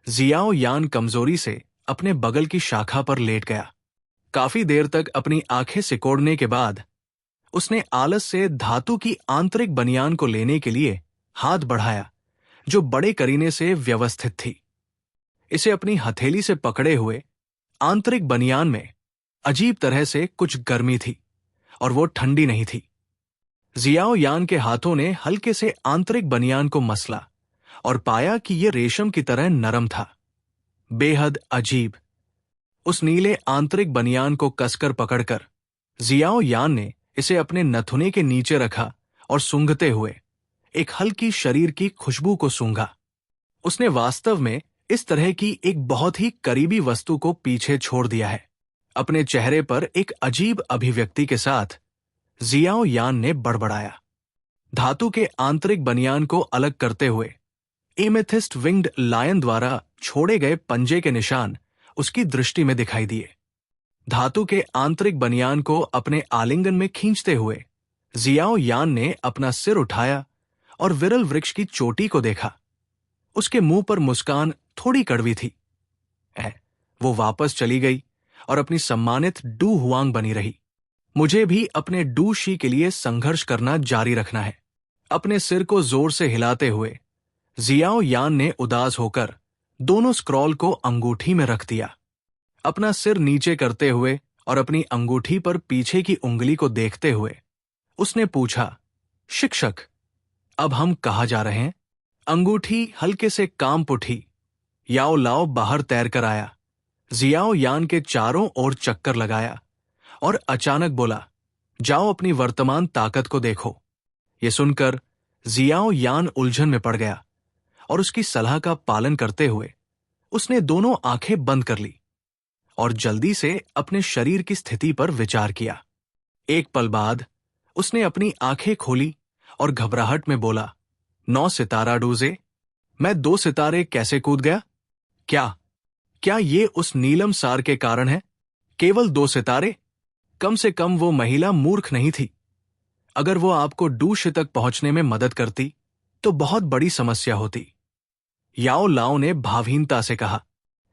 जियाओ यान कमजोरी से अपने बगल की शाखा पर लेट गया। काफी देर तक अपनी आंखें सिकोड़ने के बाद उसने आलस से धातु की आंतरिक बनियान को लेने के लिए हाथ बढ़ाया, जो बड़े करीने से व्यवस्थित थी। इसे अपनी हथेली से पकड़े हुए आंतरिक बनियान में अजीब तरह से कुछ गर्मी थी और वो ठंडी नहीं थी। जियाओ यान के हाथों ने हल्के से आंतरिक बनियान को मसला और पाया कि यह रेशम की तरह नरम था। बेहद अजीब। उस नीले आंतरिक बनियान को कसकर पकड़कर जियाओ यान ने इसे अपने नथुने के नीचे रखा और सूंघते हुए एक हल्की शरीर की खुशबू को सूंघा। उसने वास्तव में इस तरह की एक बहुत ही करीबी वस्तु को पीछे छोड़ दिया है। अपने चेहरे पर एक अजीब अभिव्यक्ति के साथ जियाओ यान ने बड़बड़ाया। धातु के आंतरिक बनियान को अलग करते हुए एमेथिस्ट विंग्ड लायन द्वारा छोड़े गए पंजे के निशान उसकी दृष्टि में दिखाई दिए। धातु के आंतरिक बनियान को अपने आलिंगन में खींचते हुए जियाओ यान ने अपना सिर उठाया और विरल वृक्ष की चोटी को देखा। उसके मुंह पर मुस्कान थोड़ी कड़वी थी। वो वापस चली गई और अपनी सम्मानित डू हुआंग बनी रही। मुझे भी अपने डू शी के लिए संघर्ष करना जारी रखना है। अपने सिर को जोर से हिलाते हुए जियाओ यान ने उदास होकर दोनों स्क्रॉल को अंगूठी में रख दिया। अपना सिर नीचे करते हुए और अपनी अंगूठी पर पीछे की उंगली को देखते हुए उसने पूछा, शिक्षक, अब हम कहाँ जा रहे हैं? अंगूठी हल्के से कांप उठी। याओ लाओ बाहर तैर कर आया, जियाओ यान के चारों ओर चक्कर लगाया और अचानक बोला, जाओ अपनी वर्तमान ताकत को देखो। ये सुनकर जियाओ यान उलझन में पड़ गया और उसकी सलाह का पालन करते हुए उसने दोनों आंखें बंद कर ली और जल्दी से अपने शरीर की स्थिति पर विचार किया। एक पल बाद उसने अपनी आंखें खोली और घबराहट में बोला, 9 सितारा डूजे, मैं 2 सितारे कैसे कूद गया? क्या ये उस नीलम सार के कारण है? केवल 2 सितारे? कम से कम वो महिला मूर्ख नहीं थी। अगर वो आपको डूशे तक पहुंचने में मदद करती तो बहुत बड़ी समस्या होती। याओ लाओ ने भावहीनता से कहा,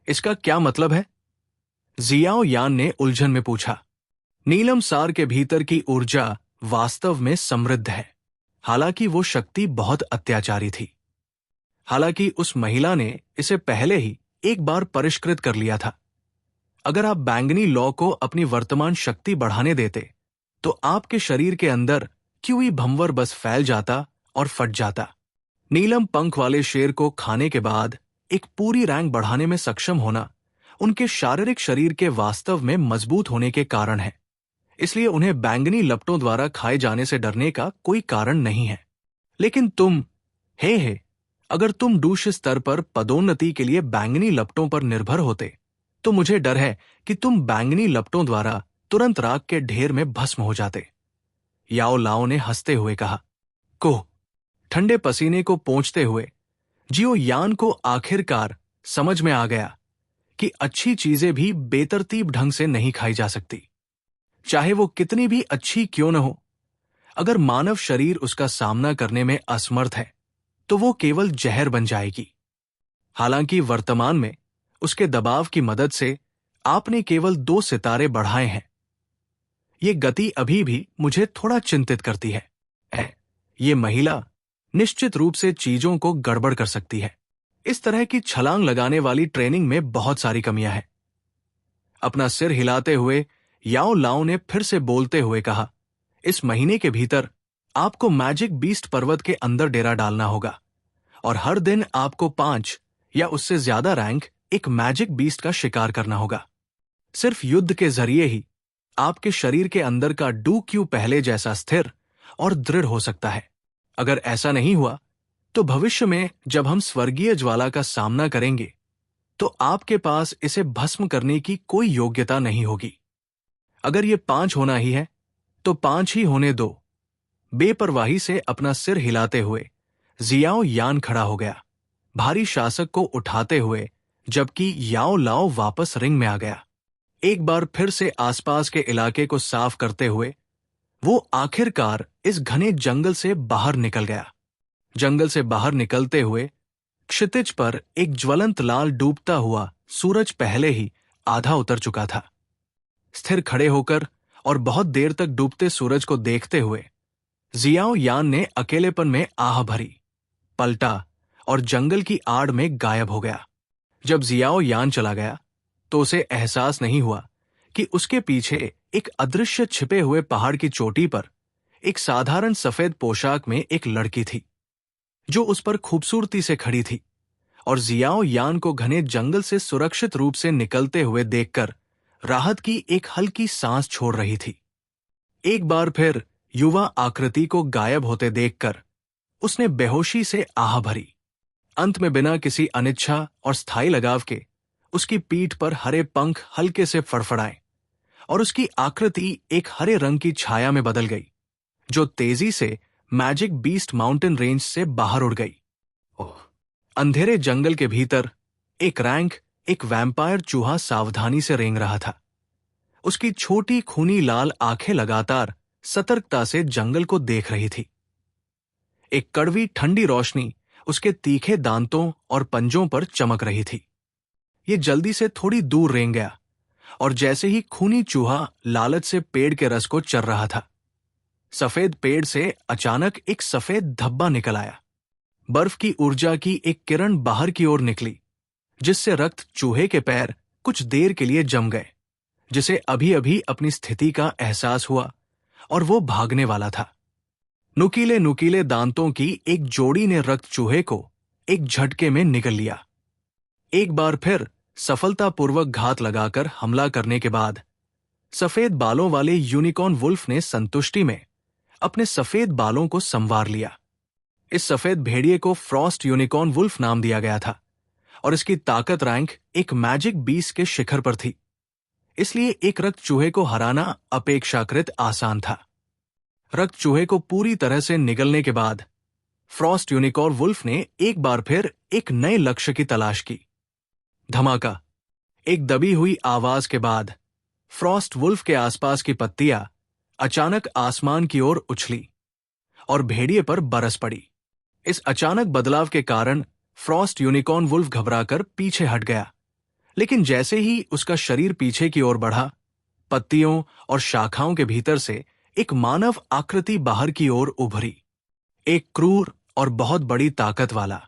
इसका क्या मतलब है? जियाओ यान ने उलझन में पूछा। नीलम सार के भीतर की ऊर्जा वास्तव में समृद्ध है, हालांकि वो शक्ति बहुत अत्याचारी थी। हालांकि उस महिला ने इसे पहले ही एक बार परिष्कृत कर लिया था। अगर आप बैंगनी लॉ को अपनी वर्तमान शक्ति बढ़ाने देते तो आपके शरीर के अंदर क्यूई भंवर बस फैल जाता और फट जाता। नीलम पंख वाले शेर को खाने के बाद एक पूरी रैंक बढ़ाने में सक्षम होना उनके शारीरिक शरीर के वास्तव में मजबूत होने के कारण है। इसलिए उन्हें बैंगनी लपटों द्वारा खाए जाने से डरने का कोई कारण नहीं है। लेकिन तुम, हे, अगर तुम डूश स्तर पर पदोन्नति के लिए बैंगनी लपटों पर निर्भर होते तो मुझे डर है कि तुम बैंगनी लपटों द्वारा तुरंत राख के ढेर में भस्म हो जाते। याओ लाओ ने हंसते हुए कहा। ठंडे पसीने को पोंछते हुए जियो यान को आखिरकार समझ में आ गया कि अच्छी चीजें भी बेतरतीब ढंग से नहीं खाई जा सकती, चाहे वो कितनी भी अच्छी क्यों न हो। अगर मानव शरीर उसका सामना करने में असमर्थ है तो वो केवल जहर बन जाएगी। हालांकि वर्तमान में उसके दबाव की मदद से आपने केवल 2 सितारे बढ़ाए हैं। ये गति अभी भी मुझे थोड़ा चिंतित करती है। ये महिला निश्चित रूप से चीजों को गड़बड़ कर सकती है। इस तरह की छलांग लगाने वाली ट्रेनिंग में बहुत सारी कमियां हैं। अपना सिर हिलाते हुए याओ लाओ ने फिर से बोलते हुए कहा, इस महीने के भीतर आपको मैजिक बीस्ट पर्वत के अंदर डेरा डालना होगा और हर दिन आपको 5 या उससे ज्यादा रैंक एक मैजिक बीस्ट का शिकार करना होगा। सिर्फ युद्ध के जरिए ही आपके शरीर के अंदर का डू क्यू पहले जैसा स्थिर और दृढ़ हो सकता है। अगर ऐसा नहीं हुआ तो भविष्य में जब हम स्वर्गीय ज्वाला का सामना करेंगे तो आपके पास इसे भस्म करने की कोई योग्यता नहीं होगी। अगर ये 5 होना ही है तो 5 ही होने दो। बेपरवाही से अपना सिर हिलाते हुए जियाओ यान खड़ा हो गया, भारी शासक को उठाते हुए, जबकि याओ लाओ वापस रिंग में आ गया। एक बार फिर से आसपास के इलाके को साफ करते हुए वो आखिरकार इस घने जंगल से बाहर निकल गया। जंगल से बाहर निकलते हुए क्षितिज पर एक ज्वलंत लाल डूबता हुआ सूरज पहले ही आधा उतर चुका था। स्थिर खड़े होकर और बहुत देर तक डूबते सूरज को देखते हुए जियाओ यान ने अकेलेपन में आह भरी, पलटा और जंगल की आड़ में गायब हो गया। जब जियाओ यान चला गया तो उसे एहसास नहीं हुआ कि उसके पीछे एक अदृश्य छिपे हुए पहाड़ की चोटी पर एक साधारण सफेद पोशाक में एक लड़की थी जो उस पर खूबसूरती से खड़ी थी और जियाओ यान को घने जंगल से सुरक्षित रूप से निकलते हुए देखकर राहत की एक हल्की सांस छोड़ रही थी। एक बार फिर युवा आकृति को गायब होते देखकर उसने बेहोशी से आह भरी। अंत में बिना किसी अनिच्छा और स्थायी लगाव के उसकी पीठ पर हरे पंख हल्के से फड़फड़ाए और उसकी आकृति एक हरे रंग की छाया में बदल गई जो तेजी से मैजिक बीस्ट माउंटेन रेंज से बाहर उड़ गई। अंधेरे जंगल के भीतर एक रैंक, एक वैम्पायर चूहा सावधानी से रेंग रहा था। उसकी छोटी खूनी लाल आंखें लगातार सतर्कता से जंगल को देख रही थी। एक कड़वी ठंडी रोशनी उसके तीखे दांतों और पंजों पर चमक रही थी। ये जल्दी से थोड़ी दूर रेंग गया और जैसे ही खूनी चूहा लालच से पेड़ के रस को चर रहा था, सफेद पेड़ से अचानक एक सफेद धब्बा निकल आया। बर्फ की ऊर्जा की एक किरण बाहर की ओर निकली जिससे रक्त चूहे के पैर कुछ देर के लिए जम गए, जिसे अभी अभी अपनी स्थिति का एहसास हुआ और वो भागने वाला था। नुकीले नुकीले दांतों की एक जोड़ी ने रक्त चूहे को एक झटके में निगल लिया। एक बार फिर सफलतापूर्वक घात लगाकर हमला करने के बाद सफेद बालों वाले यूनिकॉर्न वुल्फ ने संतुष्टि में अपने सफेद बालों को संवार लिया। इस सफेद भेड़िए को फ्रॉस्ट यूनिकॉर्न वुल्फ नाम दिया गया था और इसकी ताकत रैंक एक मैजिक बीस्ट के शिखर पर थी, इसलिए एक रक्त चूहे को हराना अपेक्षाकृत आसान था। रक्त चूहे को पूरी तरह से निगलने के बाद फ्रॉस्ट यूनिकॉर्न वुल्फ ने एक बार फिर एक नए लक्ष्य की तलाश की। धमाका! एक दबी हुई आवाज के बाद फ्रॉस्ट वुल्फ के आसपास की पत्तियां अचानक आसमान की ओर उछली और भेड़िए पर बरस पड़ी। इस अचानक बदलाव के कारण फ्रॉस्ट यूनिकॉर्न वुल्फ घबराकर पीछे हट गया, लेकिन जैसे ही उसका शरीर पीछे की ओर बढ़ा, पत्तियों और शाखाओं के भीतर से एक मानव आकृति बाहर की ओर उभरी। एक क्रूर और बहुत बड़ी ताकत वाला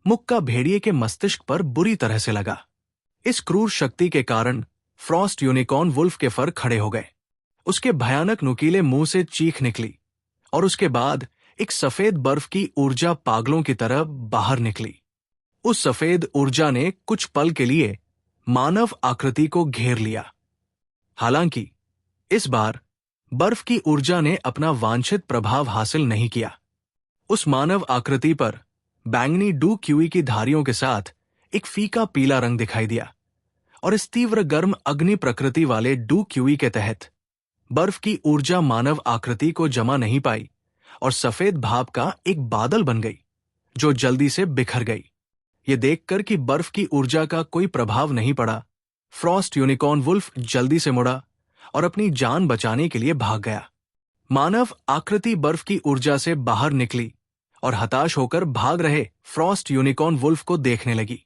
मुक्का भेड़िए के मस्तिष्क पर बुरी तरह से लगा। इस क्रूर शक्ति के कारण फ्रॉस्ट यूनिकॉर्न वुल्फ के फर खड़े हो गए। उसके भयानक नुकीले मुंह से चीख निकली और उसके बाद एक सफेद बर्फ की ऊर्जा पागलों की तरह बाहर निकली। उस सफेद ऊर्जा ने कुछ पल के लिए मानव आकृति को घेर लिया। हालांकि इस बार बर्फ की ऊर्जा ने अपना वांछित प्रभाव हासिल नहीं किया। उस मानव आकृति पर बैंगनी डू क्यूई की धारियों के साथ एक फीका पीला रंग दिखाई दिया और इस तीव्र गर्म अग्नि प्रकृति वाले डू क्यूई के तहत बर्फ की ऊर्जा मानव आकृति को जमा नहीं पाई और सफेद भाप का एक बादल बन गई जो जल्दी से बिखर गई। ये देखकर कि बर्फ की ऊर्जा का कोई प्रभाव नहीं पड़ा, फ्रॉस्ट यूनिकॉर्न वुल्फ जल्दी से मुड़ा और अपनी जान बचाने के लिए भाग गया। मानव आकृति बर्फ की ऊर्जा से बाहर निकली और हताश होकर भाग रहे फ्रॉस्ट यूनिकॉर्न वुल्फ को देखने लगी।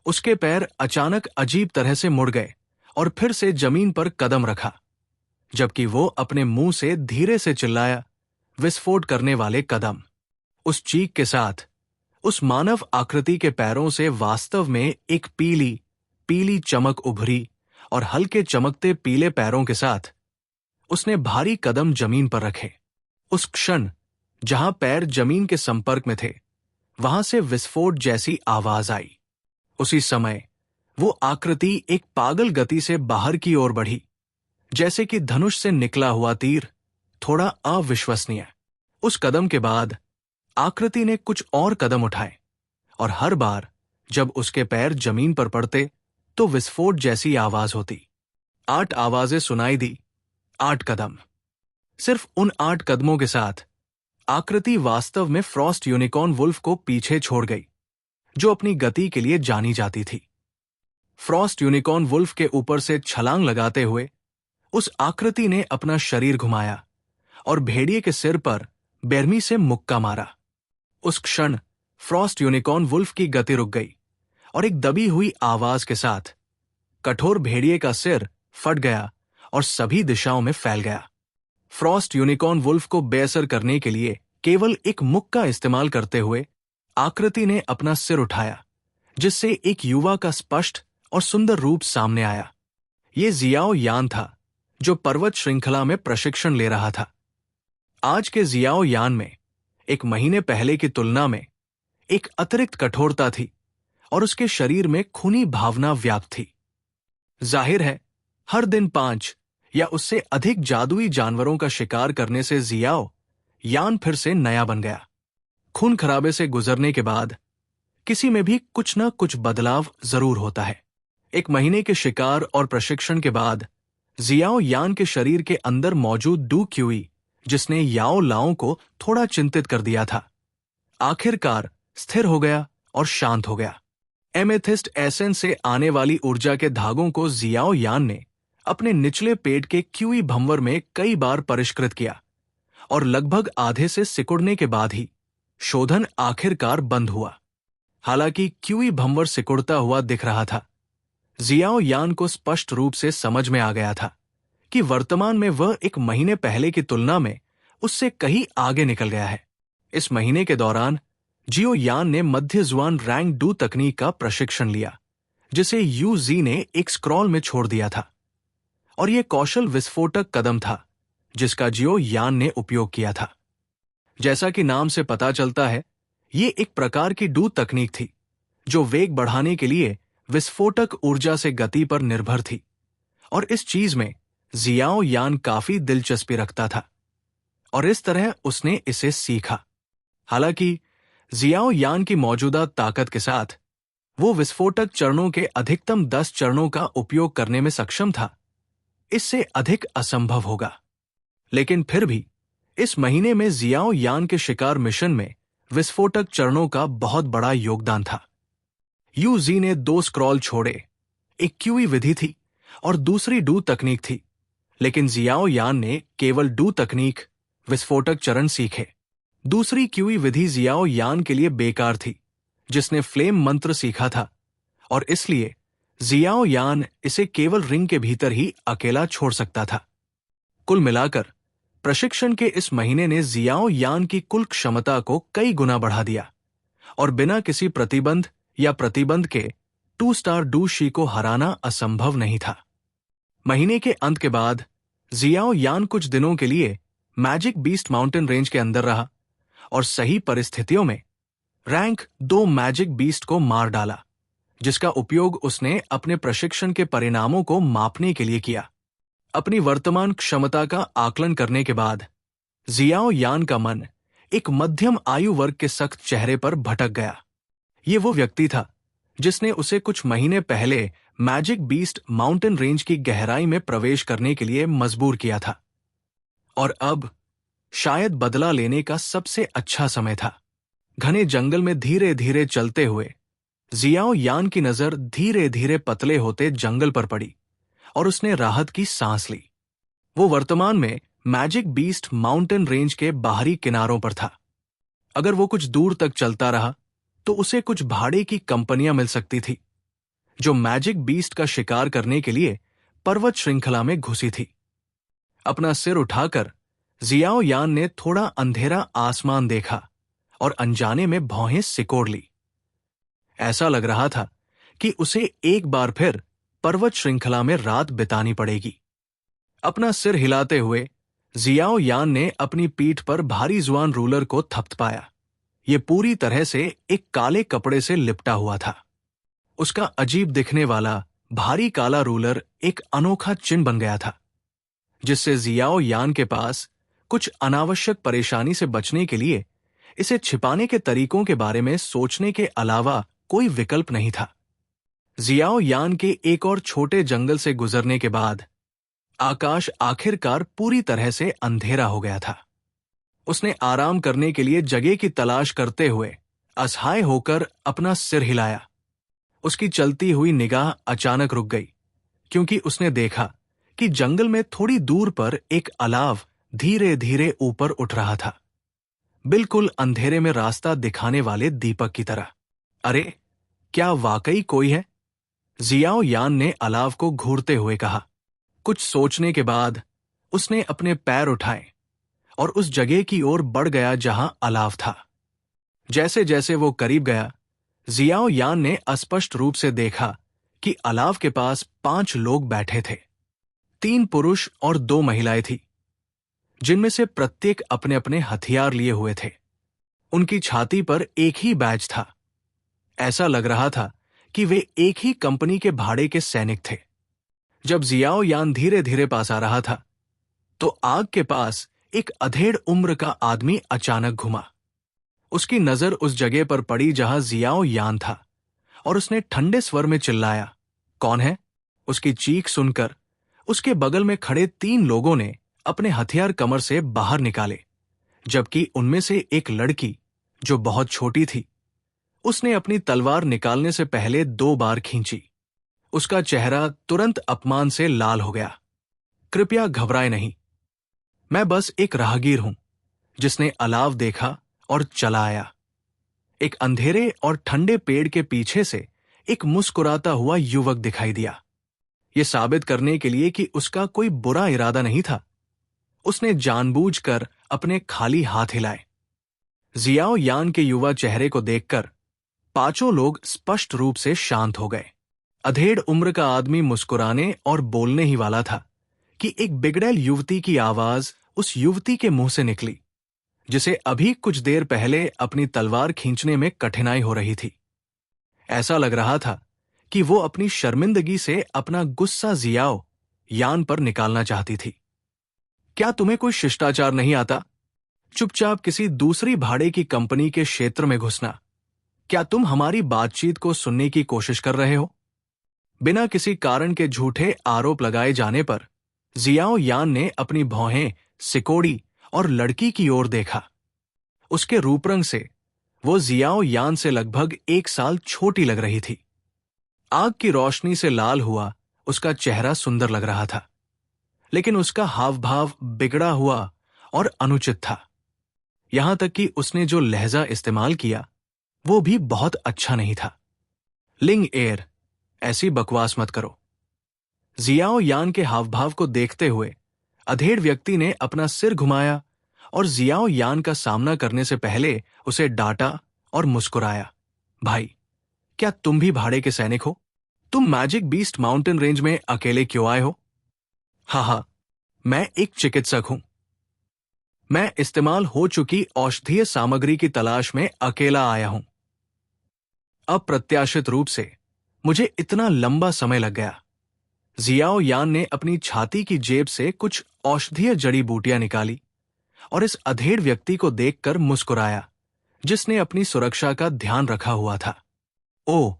उसके पैर अचानक अजीब तरह से मुड़ गए और फिर से जमीन पर कदम रखा, जबकि वो अपने मुंह से धीरे से चिल्लाया, विस्फोट करने वाले कदम। उस चीख के साथ उस मानव आकृति के पैरों से वास्तव में एक पीली पीली चमक उभरी और हल्के चमकते पीले पैरों के साथ उसने भारी कदम जमीन पर रखे। उस क्षण जहां पैर जमीन के संपर्क में थे, वहां से विस्फोट जैसी आवाज आई। उसी समय वो आकृति एक पागल गति से बाहर की ओर बढ़ी, जैसे कि धनुष से निकला हुआ तीर, थोड़ा अविश्वसनीय। उस कदम के बाद आकृति ने कुछ और कदम उठाए और हर बार जब उसके पैर जमीन पर पड़ते तो विस्फोट जैसी आवाज होती। 8 आवाजें सुनाई दी, 8 कदम। सिर्फ उन 8 कदमों के साथ आकृति वास्तव में फ्रॉस्ट यूनिकॉर्न वुल्फ को पीछे छोड़ गई, जो अपनी गति के लिए जानी जाती थी। फ्रॉस्ट यूनिकॉर्न वुल्फ के ऊपर से छलांग लगाते हुए उस आकृति ने अपना शरीर घुमाया और भेड़िए के सिर पर बेरमी से मुक्का मारा। उस क्षण फ्रॉस्ट यूनिकॉर्न वुल्फ की गति रुक गई और एक दबी हुई आवाज के साथ कठोर भेड़िए का सिर फट गया और सभी दिशाओं में फैल गया। फ्रॉस्ट यूनिकॉर्न वुल्फ को बेअसर करने के लिए केवल एक मुक्का का इस्तेमाल करते हुए आकृति ने अपना सिर उठाया, जिससे एक युवा का स्पष्ट और सुंदर रूप सामने आया। ये जियाओ यान था, जो पर्वत श्रृंखला में प्रशिक्षण ले रहा था। आज के जियाओ यान में एक महीने पहले की तुलना में एक अतिरिक्त कठोरता थी और उसके शरीर में खूनी भावना व्याप्त थी। जाहिर है, हर दिन 5 या उससे अधिक जादुई जानवरों का शिकार करने से जियाओ यान फिर से नया बन गया। खून खराबे से गुजरने के बाद किसी में भी कुछ न कुछ बदलाव जरूर होता है। एक महीने के शिकार और प्रशिक्षण के बाद जियाओ यान के शरीर के अंदर मौजूद डू क्यूई, जिसने याओ लाओ को थोड़ा चिंतित कर दिया था, आखिरकार स्थिर हो गया और शांत हो गया। एमेथिस्ट एसेंस से आने वाली ऊर्जा के धागों को जियाओ यान ने अपने निचले पेट के क्यूई भंवर में कई बार परिष्कृत किया और लगभग आधे से सिकुड़ने के बाद ही शोधन आखिरकार बंद हुआ। हालांकि क्यूई भंवर सिकुड़ता हुआ दिख रहा था, जियाओ यान को स्पष्ट रूप से समझ में आ गया था कि वर्तमान में वह एक महीने पहले की तुलना में उससे कहीं आगे निकल गया है। इस महीने के दौरान जियो यान ने मध्य जुआन रैंक डू तकनीक का प्रशिक्षण लिया, जिसे यू जी ने एक स्क्रॉल में छोड़ दिया था, और यह कौशल विस्फोटक कदम था जिसका जियो यान ने उपयोग किया था। जैसा कि नाम से पता चलता है, ये एक प्रकार की डू तकनीक थी जो वेग बढ़ाने के लिए विस्फोटक ऊर्जा से गति पर निर्भर थी, और इस चीज में जियाओ यान काफी दिलचस्पी रखता था और इस तरह उसने इसे सीखा। हालांकि जियाओ यान की मौजूदा ताकत के साथ वो विस्फोटक चरणों के अधिकतम 10 चरणों का उपयोग करने में सक्षम था। इससे अधिक असंभव होगा, लेकिन फिर भी इस महीने में जियाओ यान के शिकार मिशन में विस्फोटक चरणों का बहुत बड़ा योगदान था। यू जी ने 2 स्क्रॉल छोड़े, एक क्यूई विधि थी और दूसरी डू तकनीक थी, लेकिन जियाओ यान ने केवल डू तकनीक विस्फोटक चरण सीखे। दूसरी क्यूई विधि जियाओ यान के लिए बेकार थी, जिसने फ्लेम मंत्र सीखा था, और इसलिए जियाओ यान इसे केवल रिंग के भीतर ही अकेला छोड़ सकता था। कुल मिलाकर प्रशिक्षण के इस महीने ने जियाओ यान की कुल क्षमता को कई गुना बढ़ा दिया, और बिना किसी प्रतिबंध के 2 स्टार डू शी को हराना असंभव नहीं था। महीने के अंत के बाद जियाओ यान कुछ दिनों के लिए मैजिक बीस्ट माउंटेन रेंज के अंदर रहा और सही परिस्थितियों में रैंक 2 मैजिक बीस्ट को मार डाला, जिसका उपयोग उसने अपने प्रशिक्षण के परिणामों को मापने के लिए किया। अपनी वर्तमान क्षमता का आकलन करने के बाद जियाओ यान का मन एक मध्यम आयु वर्ग के सख्त चेहरे पर भटक गया। ये वो व्यक्ति था जिसने उसे कुछ महीने पहले मैजिक बीस्ट माउंटेन रेंज की गहराई में प्रवेश करने के लिए मजबूर किया था, और अब शायद बदला लेने का सबसे अच्छा समय था। घने जंगल में धीरे धीरे चलते हुए जियाओ यान की नजर धीरे धीरे पतले होते जंगल पर पड़ी और उसने राहत की सांस ली। वो वर्तमान में मैजिक बीस्ट माउंटेन रेंज के बाहरी किनारों पर था। अगर वो कुछ दूर तक चलता रहा तो उसे कुछ भाड़े की कंपनियां मिल सकती थी जो मैजिक बीस्ट का शिकार करने के लिए पर्वत श्रृंखला में घुसी थी। अपना सिर उठाकर जियाओ यान ने थोड़ा अंधेरा आसमान देखा और अनजाने में भौहें सिकोड़ ली। ऐसा लग रहा था कि उसे एक बार फिर पर्वत श्रृंखला में रात बितानी पड़ेगी। अपना सिर हिलाते हुए जियाओ यान ने अपनी पीठ पर भारी जुआन रूलर को थपथपाया। यह पूरी तरह से एक काले कपड़े से लिपटा हुआ था। उसका अजीब दिखने वाला भारी काला रूलर एक अनोखा चिन्ह बन गया था, जिससे जियाओ यान के पास कुछ अनावश्यक परेशानी से बचने के लिए इसे छिपाने के तरीकों के बारे में सोचने के अलावा कोई विकल्प नहीं था। जियाओ यान के एक और छोटे जंगल से गुजरने के बाद आकाश आखिरकार पूरी तरह से अंधेरा हो गया था। उसने आराम करने के लिए जगह की तलाश करते हुए असहाय होकर अपना सिर हिलाया। उसकी चलती हुई निगाह अचानक रुक गई, क्योंकि उसने देखा कि जंगल में थोड़ी दूर पर एक अलाव धीरे धीरे ऊपर उठ रहा था, बिल्कुल अंधेरे में रास्ता दिखाने वाले दीपक की तरह। अरे, क्या वाकई कोई है? जियाओ यान ने अलाव को घूरते हुए कहा। कुछ सोचने के बाद उसने अपने पैर उठाए और उस जगह की ओर बढ़ गया जहां अलाव था। जैसे जैसे वो करीब गया, जियाओ यान ने अस्पष्ट रूप से देखा कि अलाव के पास 5 लोग बैठे थे। 3 पुरुष और 2 महिलाएं थी, जिनमें से प्रत्येक अपने अपने हथियार लिए हुए थे। उनकी छाती पर एक ही बैज था। ऐसा लग रहा था कि वे एक ही कंपनी के भाड़े के सैनिक थे। जब जियाओ यान धीरे धीरे पास आ रहा था तो आग के पास एक अधेड़ उम्र का आदमी अचानक घुमा। उसकी नजर उस जगह पर पड़ी जहां जियाओ यान था और उसने ठंडे स्वर में चिल्लाया, कौन है? उसकी चीख सुनकर उसके बगल में खड़े 3 लोगों ने अपने हथियार कमर से बाहर निकाले, जबकि उनमें से एक लड़की, जो बहुत छोटी थी, उसने अपनी तलवार निकालने से पहले 2 बार खींची। उसका चेहरा तुरंत अपमान से लाल हो गया। कृपया घबराए नहीं, मैं बस एक राहगीर हूं जिसने अलाव देखा और चला आया। एक अंधेरे और ठंडे पेड़ के पीछे से एक मुस्कुराता हुआ युवक दिखाई दिया। यह साबित करने के लिए कि उसका कोई बुरा इरादा नहीं था, उसने जानबूझकर अपने खाली हाथ हिलाए। जियाओ यान के युवा चेहरे को देखकर 5 लोग स्पष्ट रूप से शांत हो गए। अधेड़ उम्र का आदमी मुस्कुराने और बोलने ही वाला था कि एक बिगड़ैल युवती की आवाज उस युवती के मुंह से निकली, जिसे अभी कुछ देर पहले अपनी तलवार खींचने में कठिनाई हो रही थी। ऐसा लग रहा था कि वो अपनी शर्मिंदगी से अपना गुस्सा जियाओ यान पर निकालना चाहती थी। क्या तुम्हें कोई शिष्टाचार नहीं आता? चुपचाप किसी दूसरी भाड़े की कंपनी के क्षेत्र में घुसना। क्या तुम हमारी बातचीत को सुनने की कोशिश कर रहे हो? बिना किसी कारण के झूठे आरोप लगाए जाने पर जियाओ यान ने अपनी भौहें सिकोड़ी और लड़की की ओर देखा। उसके रूपरंग से वो जियाओ यान से लगभग 1 साल छोटी लग रही थी। आग की रोशनी से लाल हुआ उसका चेहरा सुंदर लग रहा था, लेकिन उसका हाव भाव बिगड़ा हुआ और अनुचित था। यहां तक कि उसने जो लहजा इस्तेमाल किया वो भी बहुत अच्छा नहीं था। लिंग एयर, ऐसी बकवास मत करो। जियाओ यान के हावभाव को देखते हुए अधेड़ व्यक्ति ने अपना सिर घुमाया और जियाओ यान का सामना करने से पहले उसे डांटा और मुस्कुराया। भाई, क्या तुम भी भाड़े के सैनिक हो? तुम मैजिक बीस्ट माउंटेन रेंज में अकेले क्यों आए हो? हाँ, मैं एक चिकित्सक हूं। मैं इस्तेमाल हो चुकी औषधीय सामग्री की तलाश में अकेला आया हूं। अप्रत्याशित रूप से मुझे इतना लंबा समय लग गया। जियाओ यान ने अपनी छाती की जेब से कुछ औषधीय जड़ी बूटियां निकाली और इस अधेड़ व्यक्ति को देखकर मुस्कुराया, जिसने अपनी सुरक्षा का ध्यान रखा हुआ था। ओह!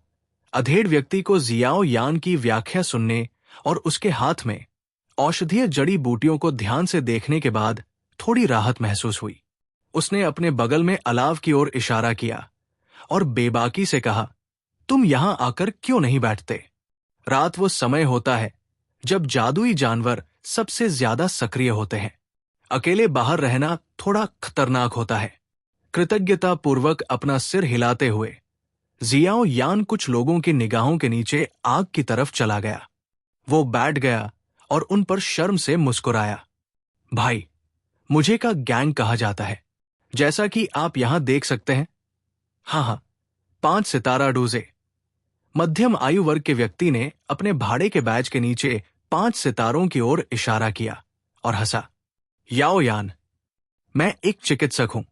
अधेड़ व्यक्ति को जियाओ यान की व्याख्या सुनने और उसके हाथ में औषधीय जड़ी बूटियों को ध्यान से देखने के बाद थोड़ी राहत महसूस हुई। उसने अपने बगल में अलाव की ओर इशारा किया और बेबाकी से कहा, तुम यहां आकर क्यों नहीं बैठते? रात वो समय होता है जब जादुई जानवर सबसे ज्यादा सक्रिय होते हैं। अकेले बाहर रहना थोड़ा खतरनाक होता है। कृतज्ञता पूर्वक अपना सिर हिलाते हुए जियाओ यान कुछ लोगों की निगाहों के नीचे आग की तरफ चला गया। वो बैठ गया और उन पर शर्म से मुस्कुराया। भाई, मुझे का गैंग कहा जाता है, जैसा कि आप यहां देख सकते हैं। हाँ, 5 सितारा डूजे। मध्यम आयु वर्ग के व्यक्ति ने अपने भाड़े के बैज के नीचे 5 सितारों की ओर इशारा किया और हंसा। याओ यान, मैं एक चिकित्सक हूं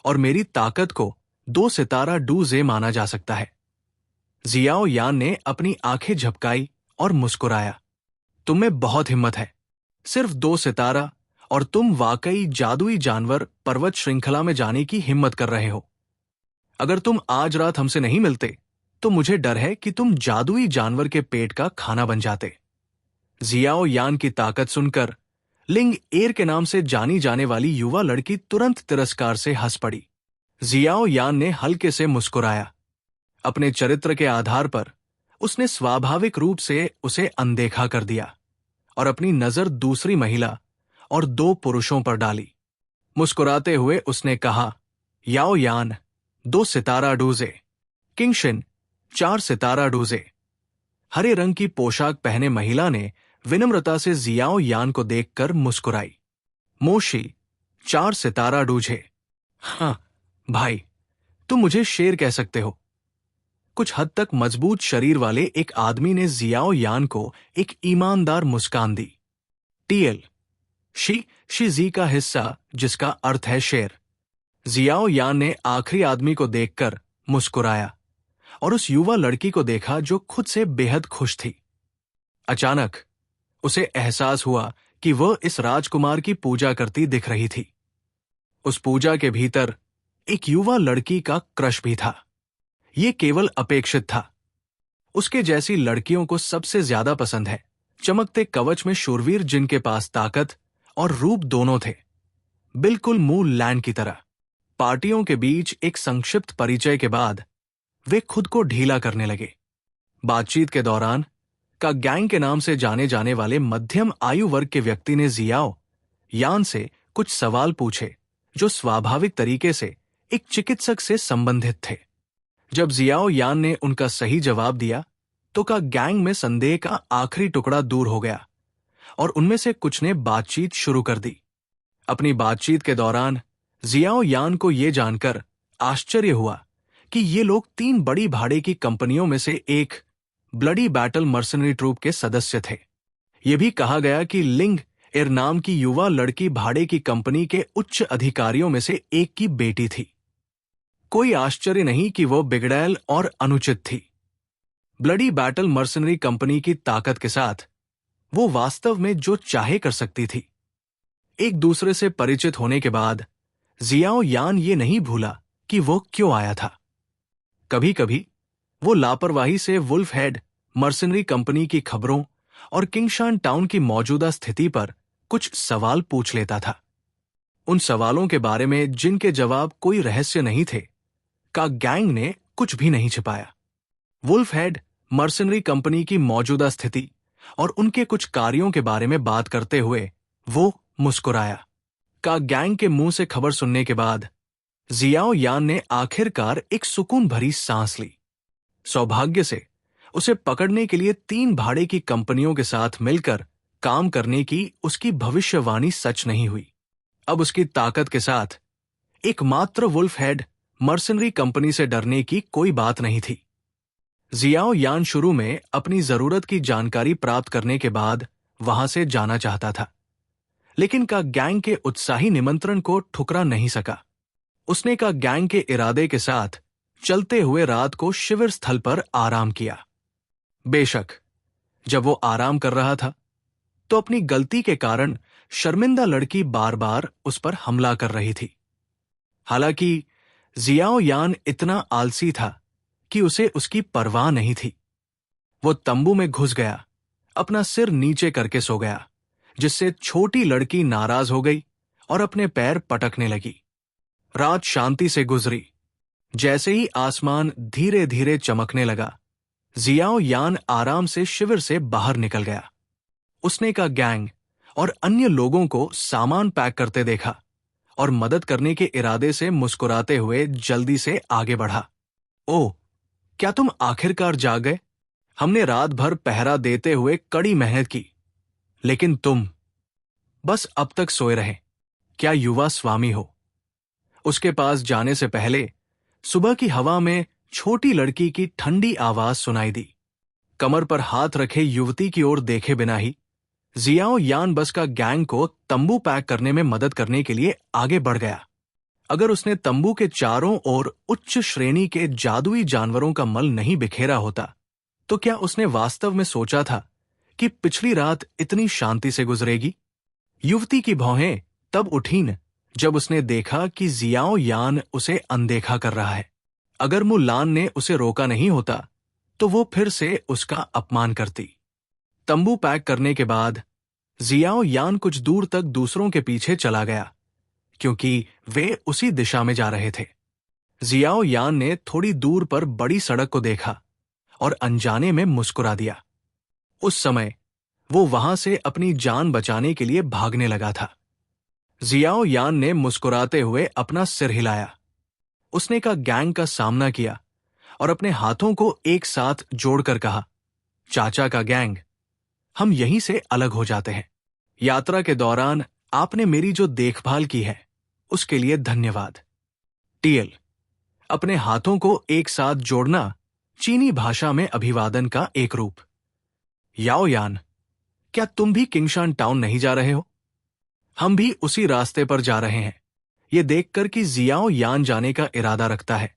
और मेरी ताकत को 2 सितारा डूजे माना जा सकता है। जियाओ यान ने अपनी आंखें झपकाई और मुस्कुराया। तुम में बहुत हिम्मत है। सिर्फ 2 सितारा और तुम वाकई जादुई जानवर पर्वत श्रृंखला में जाने की हिम्मत कर रहे हो। अगर तुम आज रात हमसे नहीं मिलते तो मुझे डर है कि तुम जादुई जानवर के पेट का खाना बन जाते। जियाओ यान की ताकत सुनकर लिंग एर के नाम से जानी जाने वाली युवा लड़की तुरंत तिरस्कार से हंस पड़ी। जियाओ यान ने हल्के से मुस्कुराया। अपने चरित्र के आधार पर उसने स्वाभाविक रूप से उसे अनदेखा कर दिया और अपनी नजर दूसरी महिला और 2 पुरुषों पर डाली। मुस्कुराते हुए उसने कहा, याओ यान 2 सितारा डूजे, किंगशिन 4 सितारा डूजे। हरे रंग की पोशाक पहने महिला ने विनम्रता से जियाओ यान को देखकर मुस्कुराई। मोशी 4 सितारा डूजे। हाँ भाई, तुम मुझे शेर कह सकते हो। कुछ हद तक मजबूत शरीर वाले एक आदमी ने जियाओ यान को एक ईमानदार मुस्कान दी। टीएल शी जी का हिस्सा, जिसका अर्थ है शेर। जियाओ यान ने आखिरी आदमी को देखकर मुस्कुराया और उस युवा लड़की को देखा जो खुद से बेहद खुश थी। अचानक उसे एहसास हुआ कि वह इस राजकुमार की पूजा करती दिख रही थी। उस पूजा के भीतर एक युवा लड़की का क्रश भी था। यह केवल अपेक्षित था। उसके जैसी लड़कियों को सबसे ज्यादा पसंद है चमकते कवच में शूरवीर जिनके पास ताकत और रूप दोनों थे, बिल्कुल मूल लैंड की तरह। पार्टियों के बीच एक संक्षिप्त परिचय के बाद वे खुद को ढीला करने लगे। बातचीत के दौरान का गैंग के नाम से जाने जाने वाले मध्यम आयु वर्ग के व्यक्ति ने जियाओ यान से कुछ सवाल पूछे जो स्वाभाविक तरीके से एक चिकित्सक से संबंधित थे। जब जियाओ यान ने उनका सही जवाब दिया तो का गैंग में संदेह का आखिरी टुकड़ा दूर हो गया और उनमें से कुछ ने बातचीत शुरू कर दी। अपनी बातचीत के दौरान जियाओ यान को यह जानकर आश्चर्य हुआ कि ये लोग 3 बड़ी भाड़े की कंपनियों में से एक ब्लडी बैटल मर्सनरी ट्रूप के सदस्य थे। यह भी कहा गया कि लिंग एर नाम की युवा लड़की भाड़े की कंपनी के उच्च अधिकारियों में से एक की बेटी थी। कोई आश्चर्य नहीं कि वो बिगड़ैल और अनुचित थी। ब्लडी बैटल मर्सनरी कंपनी की ताकत के साथ वो वास्तव में जो चाहे कर सकती थी। एक दूसरे से परिचित होने के बाद जियाओ यान ये नहीं भूला कि वो क्यों आया था। कभी कभी वो लापरवाही से वुल्फ हेड मर्सनरी कंपनी की खबरों और किंगशान टाउन की मौजूदा स्थिति पर कुछ सवाल पूछ लेता था। उन सवालों के बारे में जिनके जवाब कोई रहस्य नहीं थे, का गैंग ने कुछ भी नहीं छिपाया। वुल्फ हेड मर्सनरी कंपनी की मौजूदा स्थिति और उनके कुछ कार्यों के बारे में बात करते हुए वो मुस्कुराया। का गैंग के मुंह से खबर सुनने के बाद जियाओ यान ने आखिरकार एक सुकून भरी सांस ली। सौभाग्य से उसे पकड़ने के लिए 3 भाड़े की कंपनियों के साथ मिलकर काम करने की उसकी भविष्यवाणी सच नहीं हुई। अब उसकी ताकत के साथ एकमात्र वुल्फ हेड मर्सनरी कंपनी से डरने की कोई बात नहीं थी। जियाओ यान शुरू में अपनी जरूरत की जानकारी प्राप्त करने के बाद वहां से जाना चाहता था, लेकिन का गैंग के उत्साही निमंत्रण को ठुकरा नहीं सका। उसने का गैंग के इरादे के साथ चलते हुए रात को शिविर स्थल पर आराम किया। बेशक जब वो आराम कर रहा था तो अपनी गलती के कारण शर्मिंदा लड़की बार बार उस पर हमला कर रही थी। हालांकि जियाओ यान इतना आलसी था कि उसे उसकी परवाह नहीं थी। वो तंबू में घुस गया, अपना सिर नीचे करके सो गया, जिससे छोटी लड़की नाराज हो गई और अपने पैर पटकने लगी। रात शांति से गुजरी। जैसे ही आसमान धीरे धीरे चमकने लगा, जियाओ यान आराम से शिविर से बाहर निकल गया। उसने का गैंग और अन्य लोगों को सामान पैक करते देखा और मदद करने के इरादे से मुस्कुराते हुए जल्दी से आगे बढ़ा। ओह, क्या तुम आखिरकार जाग गए? हमने रात भर पहरा देते हुए कड़ी मेहनत की, लेकिन तुम बस अब तक सोए रहे। क्या युवा स्वामी हो? उसके पास जाने से पहले सुबह की हवा में छोटी लड़की की ठंडी आवाज सुनाई दी। कमर पर हाथ रखे युवती की ओर देखे बिना ही जियाओ यान बस का गैंग को तंबू पैक करने में मदद करने के लिए आगे बढ़ गया। अगर उसने तंबू के चारों ओर उच्च श्रेणी के जादुई जानवरों का मल नहीं बिखेरा होता, तो क्या उसने वास्तव में सोचा था कि पिछली रात इतनी शांति से गुजरेगी? युवती की भौहें तब उठीं जब उसने देखा कि जियाओ यान उसे अनदेखा कर रहा है। अगर मुलान ने उसे रोका नहीं होता तो वो फिर से उसका अपमान करती। तंबू पैक करने के बाद जियाओ यान कुछ दूर तक दूसरों के पीछे चला गया, क्योंकि वे उसी दिशा में जा रहे थे। जियाओ यान ने थोड़ी दूर पर बड़ी सड़क को देखा और अनजाने में मुस्कुरा दिया। उस समय वो वहां से अपनी जान बचाने के लिए भागने लगा था। जियाओ यान ने मुस्कुराते हुए अपना सिर हिलाया। उसने का गैंग का सामना किया और अपने हाथों को एक साथ जोड़कर कहा, चाचा का गैंग, हम यहीं से अलग हो जाते हैं। यात्रा के दौरान आपने मेरी जो देखभाल की है उसके लिए धन्यवाद। टीएल, अपने हाथों को एक साथ जोड़ना चीनी भाषा में अभिवादन का एक रूप। याओ यान, क्या तुम भी किंगशान टाउन नहीं जा रहे हो? हम भी उसी रास्ते पर जा रहे हैं। ये देखकर कि जियाओ यान जाने का इरादा रखता है,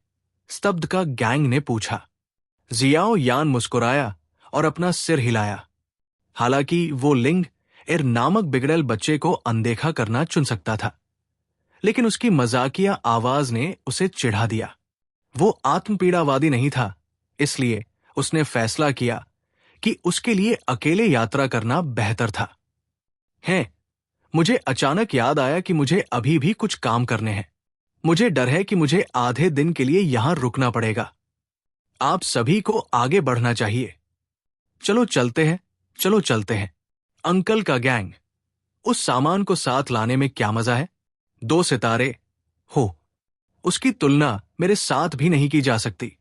स्तब्ध का गैंग ने पूछा। जियाओ यान मुस्कुराया और अपना सिर हिलाया। हालांकि वो लिंग एर नामक बिगड़ैल बच्चे को अनदेखा करना चुन सकता था, लेकिन उसकी मजाकिया आवाज ने उसे चिढ़ा दिया। वो आत्मपीड़ावादी नहीं था, इसलिए उसने फैसला किया कि उसके लिए अकेले यात्रा करना बेहतर था। मुझे अचानक याद आया कि मुझे अभी भी कुछ काम करने हैं। मुझे डर है कि मुझे आधे दिन के लिए यहां रुकना पड़ेगा। आप सभी को आगे बढ़ना चाहिए। चलो चलते हैं। अंकल का गैंग, उस सामान को साथ लाने में क्या मजा है? 2 सितारे हो, उसकी तुलना मेरे साथ भी नहीं की जा सकती।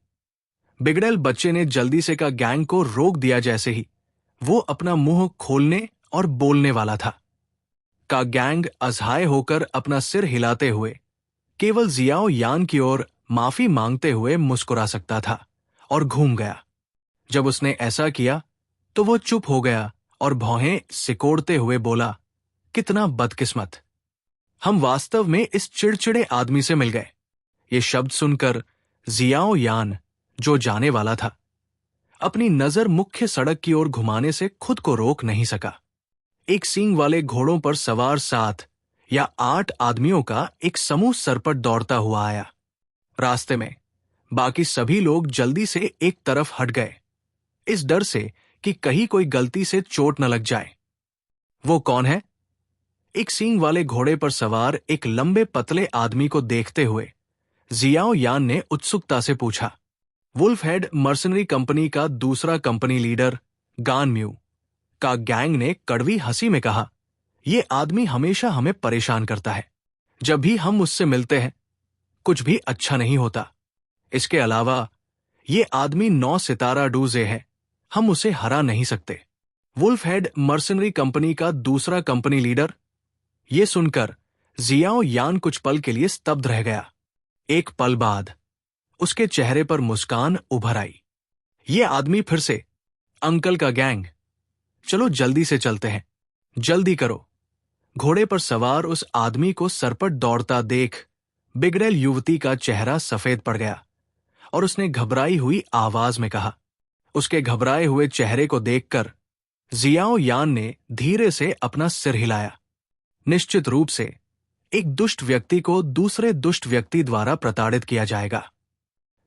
बिगड़ैल बच्चे ने जल्दी से का गैंग को रोक दिया जैसे ही वो अपना मुंह खोलने और बोलने वाला था। का गैंग असहाय होकर अपना सिर हिलाते हुए केवल जियाओ यान की ओर माफी मांगते हुए मुस्कुरा सकता था और घूम गया। जब उसने ऐसा किया तो वो चुप हो गया और भौहें सिकोड़ते हुए बोला, कितना बदकिस्मत। हम वास्तव में इस चिड़चिड़े आदमी से मिल गए। ये शब्द सुनकर जियाओ यान, जो जाने वाला था, अपनी नजर मुख्य सड़क की ओर घुमाने से खुद को रोक नहीं सका। एक सींग वाले घोड़ों पर सवार 7 या 8 आदमियों का एक समूह सर पर दौड़ता हुआ आया। रास्ते में बाकी सभी लोग जल्दी से एक तरफ हट गए, इस डर से कि कहीं कोई गलती से चोट न लग जाए। वो कौन है? एक सींग वाले घोड़े पर सवार एक लंबे पतले आदमी को देखते हुए जियाओ यान ने उत्सुकता से पूछा। वुल्फ हेड मर्सनरी कंपनी का दूसरा कंपनी लीडर गान म्यू। का गैंग ने कड़वी हंसी में कहा, यह आदमी हमेशा हमें परेशान करता है। जब भी हम उससे मिलते हैं कुछ भी अच्छा नहीं होता। इसके अलावा ये आदमी 9 सितारा डूजे है, हम उसे हरा नहीं सकते। वुल्फ हेड मर्सनरी कंपनी का दूसरा कंपनी लीडर। ये सुनकर जियाओ यान कुछ पल के लिए स्तब्ध रह गया। एक पल बाद उसके चेहरे पर मुस्कान उभर आई। ये आदमी फिर से, अंकल का गैंग, चलो जल्दी से चलते हैं, जल्दी करो। घोड़े पर सवार उस आदमी को सरपट दौड़ता देख बिगड़ैल युवती का चेहरा सफेद पड़ गया और उसने घबराई हुई आवाज में कहा। उसके घबराए हुए चेहरे को देखकर जियाओ यान ने धीरे से अपना सिर हिलाया। निश्चित रूप से एक दुष्ट व्यक्ति को दूसरे दुष्ट व्यक्ति द्वारा प्रताड़ित किया जाएगा।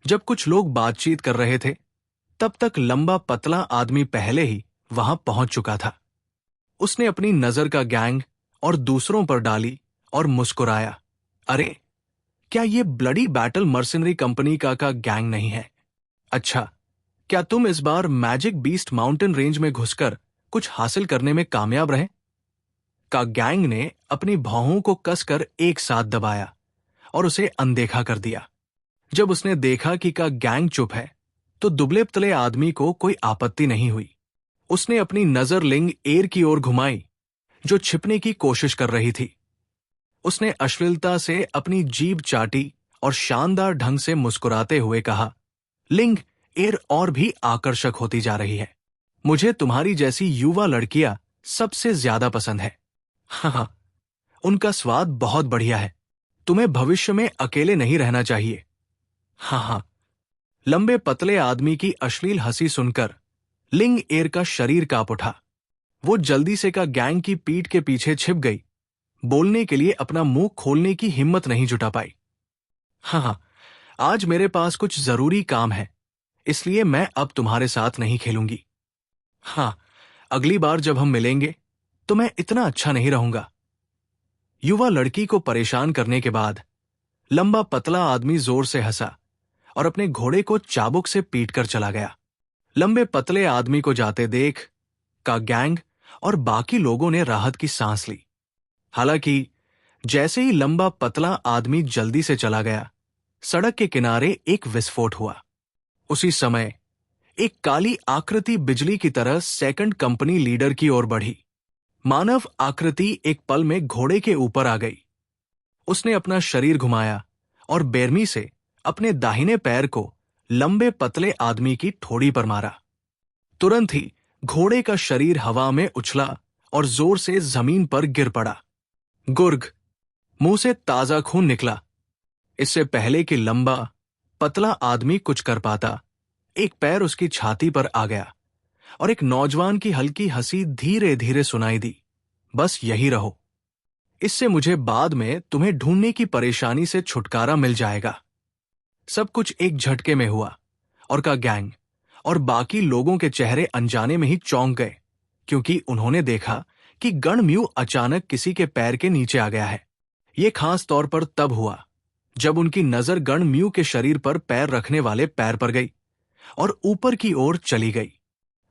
जब कुछ लोग बातचीत कर रहे थे तब तक लंबा पतला आदमी पहले ही वहां पहुंच चुका था। उसने अपनी नजर का गैंग और दूसरों पर डाली और मुस्कुराया। अरे, क्या ये ब्लडी बैटल मर्सिनरी कंपनी का गैंग नहीं है? अच्छा, क्या तुम इस बार मैजिक बीस्ट माउंटेन रेंज में घुसकर कुछ हासिल करने में कामयाब रहे? का गैंग ने अपनी भौहों को कसकर एक साथ दबाया और उसे अनदेखा कर दिया। जब उसने देखा कि का गैंग चुप है, तो दुबले पतले आदमी को कोई आपत्ति नहीं हुई। उसने अपनी नजर लिंग एर की ओर घुमाई, जो छिपने की कोशिश कर रही थी। उसने अश्लीलता से अपनी जीभ चाटी और शानदार ढंग से मुस्कुराते हुए कहा, लिंग एर और भी आकर्षक होती जा रही है। मुझे तुम्हारी जैसी युवा लड़कियां सबसे ज्यादा पसंद है। हाँ, उनका स्वाद बहुत बढ़िया है। तुम्हें भविष्य में अकेले नहीं रहना चाहिए। हाँ, लंबे पतले आदमी की अश्लील हंसी सुनकर लिंग एर का शरीर कांप उठा। वो जल्दी से का गैंग की पीठ के पीछे छिप गई। बोलने के लिए अपना मुंह खोलने की हिम्मत नहीं जुटा पाई। हाँ, आज मेरे पास कुछ जरूरी काम है, इसलिए मैं अब तुम्हारे साथ नहीं खेलूंगी। हाँ, अगली बार जब हम मिलेंगे तो मैं इतना अच्छा नहीं रहूंगा। युवा लड़की को परेशान करने के बाद लंबा पतला आदमी जोर से हंसा और अपने घोड़े को चाबुक से पीटकर चला गया। लंबे पतले आदमी को जाते देख का गैंग और बाकी लोगों ने राहत की सांस ली। हालांकि जैसे ही लंबा पतला आदमी जल्दी से चला गया, सड़क के किनारे एक विस्फोट हुआ। उसी समय एक काली आकृति बिजली की तरह सेकंड कंपनी लीडर की ओर बढ़ी। मानव आकृति एक पल में घोड़े के ऊपर आ गई। उसने अपना शरीर घुमाया और बेरमी से अपने दाहिने पैर को लंबे पतले आदमी की ठोड़ी पर मारा। तुरंत ही घोड़े का शरीर हवा में उछला और जोर से जमीन पर गिर पड़ा। गुर्ग, मुंह से ताजा खून निकला। इससे पहले कि लंबा पतला आदमी कुछ कर पाता, एक पैर उसकी छाती पर आ गया और एक नौजवान की हल्की हंसी धीरे धीरे सुनाई दी, बस यही रहो, इससे मुझे बाद में तुम्हें ढूंढने की परेशानी से छुटकारा मिल जाएगा। सब कुछ एक झटके में हुआ और का गैंग और बाकी लोगों के चेहरे अनजाने में ही चौंक गए, क्योंकि उन्होंने देखा कि गणम्यू अचानक किसी के पैर के नीचे आ गया है। यह खास तौर पर तब हुआ जब उनकी नजर गणम्यू के शरीर पर पैर रखने वाले पैर पर गई और ऊपर की ओर चली गई।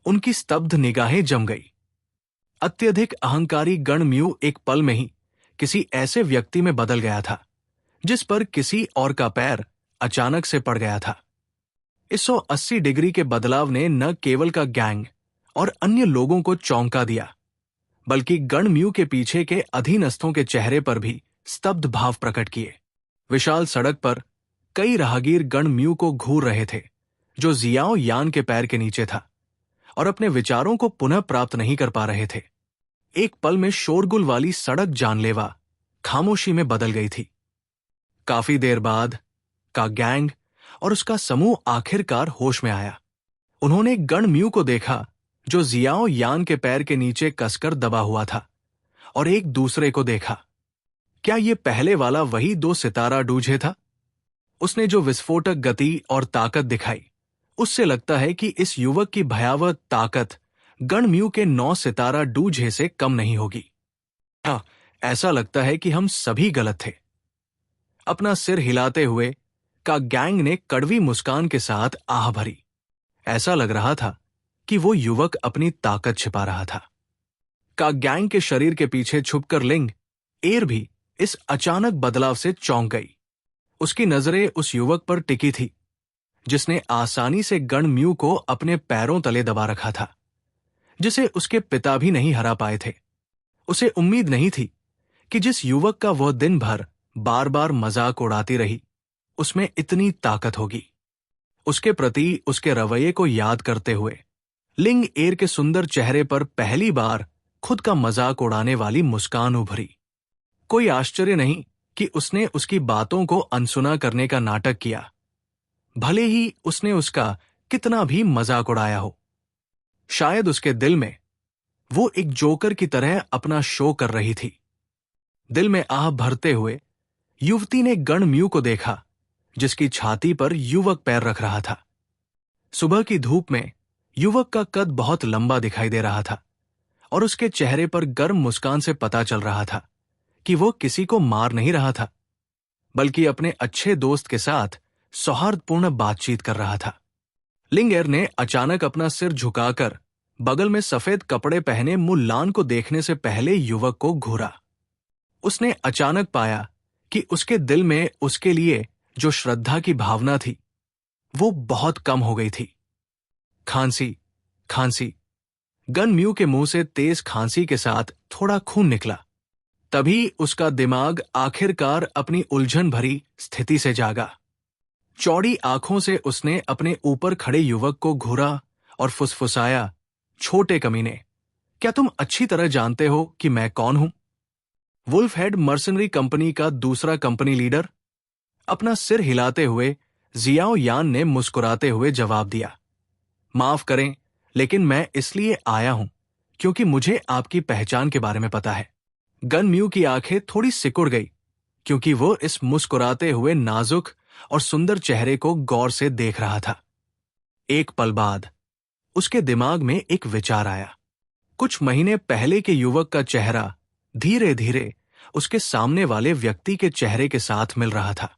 उनकी स्तब्ध निगाहें जम गई। अत्यधिक अहंकारी गणम्यू एक पल में ही किसी ऐसे व्यक्ति में बदल गया था जिस पर किसी और का पैर अचानक से पड़ गया था। इस 180 डिग्री के बदलाव ने न केवल का गैंग और अन्य लोगों को चौंका दिया, बल्कि गणम्यू के पीछे के अधीनस्थों के चेहरे पर भी स्तब्ध भाव प्रकट किए। विशाल सड़क पर कई राहगीर गणम्यू को घूर रहे थे, जो जियाओ यान के पैर के नीचे था और अपने विचारों को पुनः प्राप्त नहीं कर पा रहे थे। एक पल में शोरगुल वाली सड़क जानलेवा खामोशी में बदल गई थी। काफी देर बाद का गैंग और उसका समूह आखिरकार होश में आया। उन्होंने गणम्यू को देखा, जो जियाओ यान के पैर के नीचे कसकर दबा हुआ था, और एक दूसरे को देखा। क्या ये पहले वाला वही 2 सितारा डूझे था? उसने जो विस्फोटक गति और ताकत दिखाई, उससे लगता है कि इस युवक की भयावह ताकत गणम्यू के 9 सितारा डूझे से कम नहीं होगी। हाँ, ऐसा लगता है कि हम सभी गलत थे। अपना सिर हिलाते हुए का गैंग ने कड़वी मुस्कान के साथ आह भरी। ऐसा लग रहा था कि वो युवक अपनी ताकत छिपा रहा था। का गैंग के शरीर के पीछे छुपकर लिंग एर भी इस अचानक बदलाव से चौंक गई। उसकी नजरें उस युवक पर टिकी थी जिसने आसानी से गणम्यू को अपने पैरों तले दबा रखा था, जिसे उसके पिता भी नहीं हरा पाए थे। उसे उम्मीद नहीं थी कि जिस युवक का वह दिन भर बार बार मजाक उड़ाती रही, उसमें इतनी ताकत होगी। उसके प्रति उसके रवैये को याद करते हुए लिंग एर के सुंदर चेहरे पर पहली बार खुद का मजाक उड़ाने वाली मुस्कान उभरी। कोई आश्चर्य नहीं कि उसने उसकी बातों को अनसुना करने का नाटक किया, भले ही उसने उसका कितना भी मजाक उड़ाया हो। शायद उसके दिल में वो एक जोकर की तरह अपना शो कर रही थी। दिल में आह भरते हुए युवती ने गणम्यू को देखा, जिसकी छाती पर युवक पैर रख रहा था। सुबह की धूप में युवक का कद बहुत लंबा दिखाई दे रहा था और उसके चेहरे पर गर्म मुस्कान से पता चल रहा था कि वो किसी को मार नहीं रहा था, बल्कि अपने अच्छे दोस्त के साथ सौहार्दपूर्ण बातचीत कर रहा था। लिंगेर ने अचानक अपना सिर झुकाकर बगल में सफेद कपड़े पहने मुल्लान को देखने से पहले युवक को घूरा। उसने अचानक पाया कि उसके दिल में उसके लिए जो श्रद्धा की भावना थी वो बहुत कम हो गई थी। खांसी, खांसी। गन म्यू के मुंह से तेज खांसी के साथ थोड़ा खून निकला। तभी उसका दिमाग आखिरकार अपनी उलझन भरी स्थिति से जागा। चौड़ी आंखों से उसने अपने ऊपर खड़े युवक को घूरा और फुसफुसाया, छोटे कमीने, क्या तुम अच्छी तरह जानते हो कि मैं कौन हूं? वुल्फ हेड मर्सनरी कंपनी का दूसरा कंपनी लीडर। अपना सिर हिलाते हुए जियाओ यान ने मुस्कुराते हुए जवाब दिया, माफ करें, लेकिन मैं इसलिए आया हूं क्योंकि मुझे आपकी पहचान के बारे में पता है। गन म्यू की आंखें थोड़ी सिकुड़ गई क्योंकि वो इस मुस्कुराते हुए नाजुक और सुंदर चेहरे को गौर से देख रहा था। एक पल बाद उसके दिमाग में एक विचार आया। कुछ महीने पहले के युवक का चेहरा धीरे धीरे उसके सामने वाले व्यक्ति के चेहरे के साथ मिल रहा था।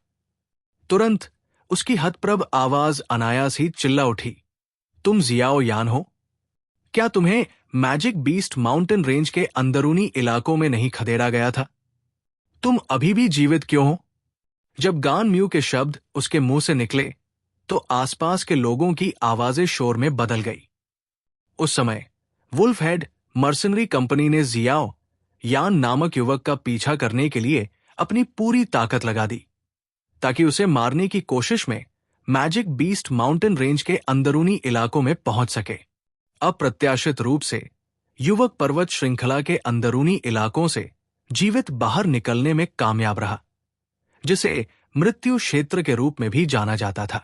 तुरंत उसकी हतप्रभ आवाज अनायास ही चिल्ला उठी, तुम जियाओ यान हो? क्या तुम्हें मैजिक बीस्ट माउंटेन रेंज के अंदरूनी इलाकों में नहीं खदेड़ा गया था? तुम अभी भी जीवित क्यों हो? जब गान म्यू के शब्द उसके मुंह से निकले तो आसपास के लोगों की आवाजें शोर में बदल गई। उस समय वुल्फ हेड मर्सनरी कंपनी ने जियाओ यान नामक युवक का पीछा करने के लिए अपनी पूरी ताकत लगा दी ताकि उसे मारने की कोशिश में मैजिक बीस्ट माउंटेन रेंज के अंदरूनी इलाकों में पहुंच सके। अप्रत्याशित रूप से युवक पर्वत श्रृंखला के अंदरूनी इलाकों से जीवित बाहर निकलने में कामयाब रहा, जिसे मृत्यु क्षेत्र के रूप में भी जाना जाता था।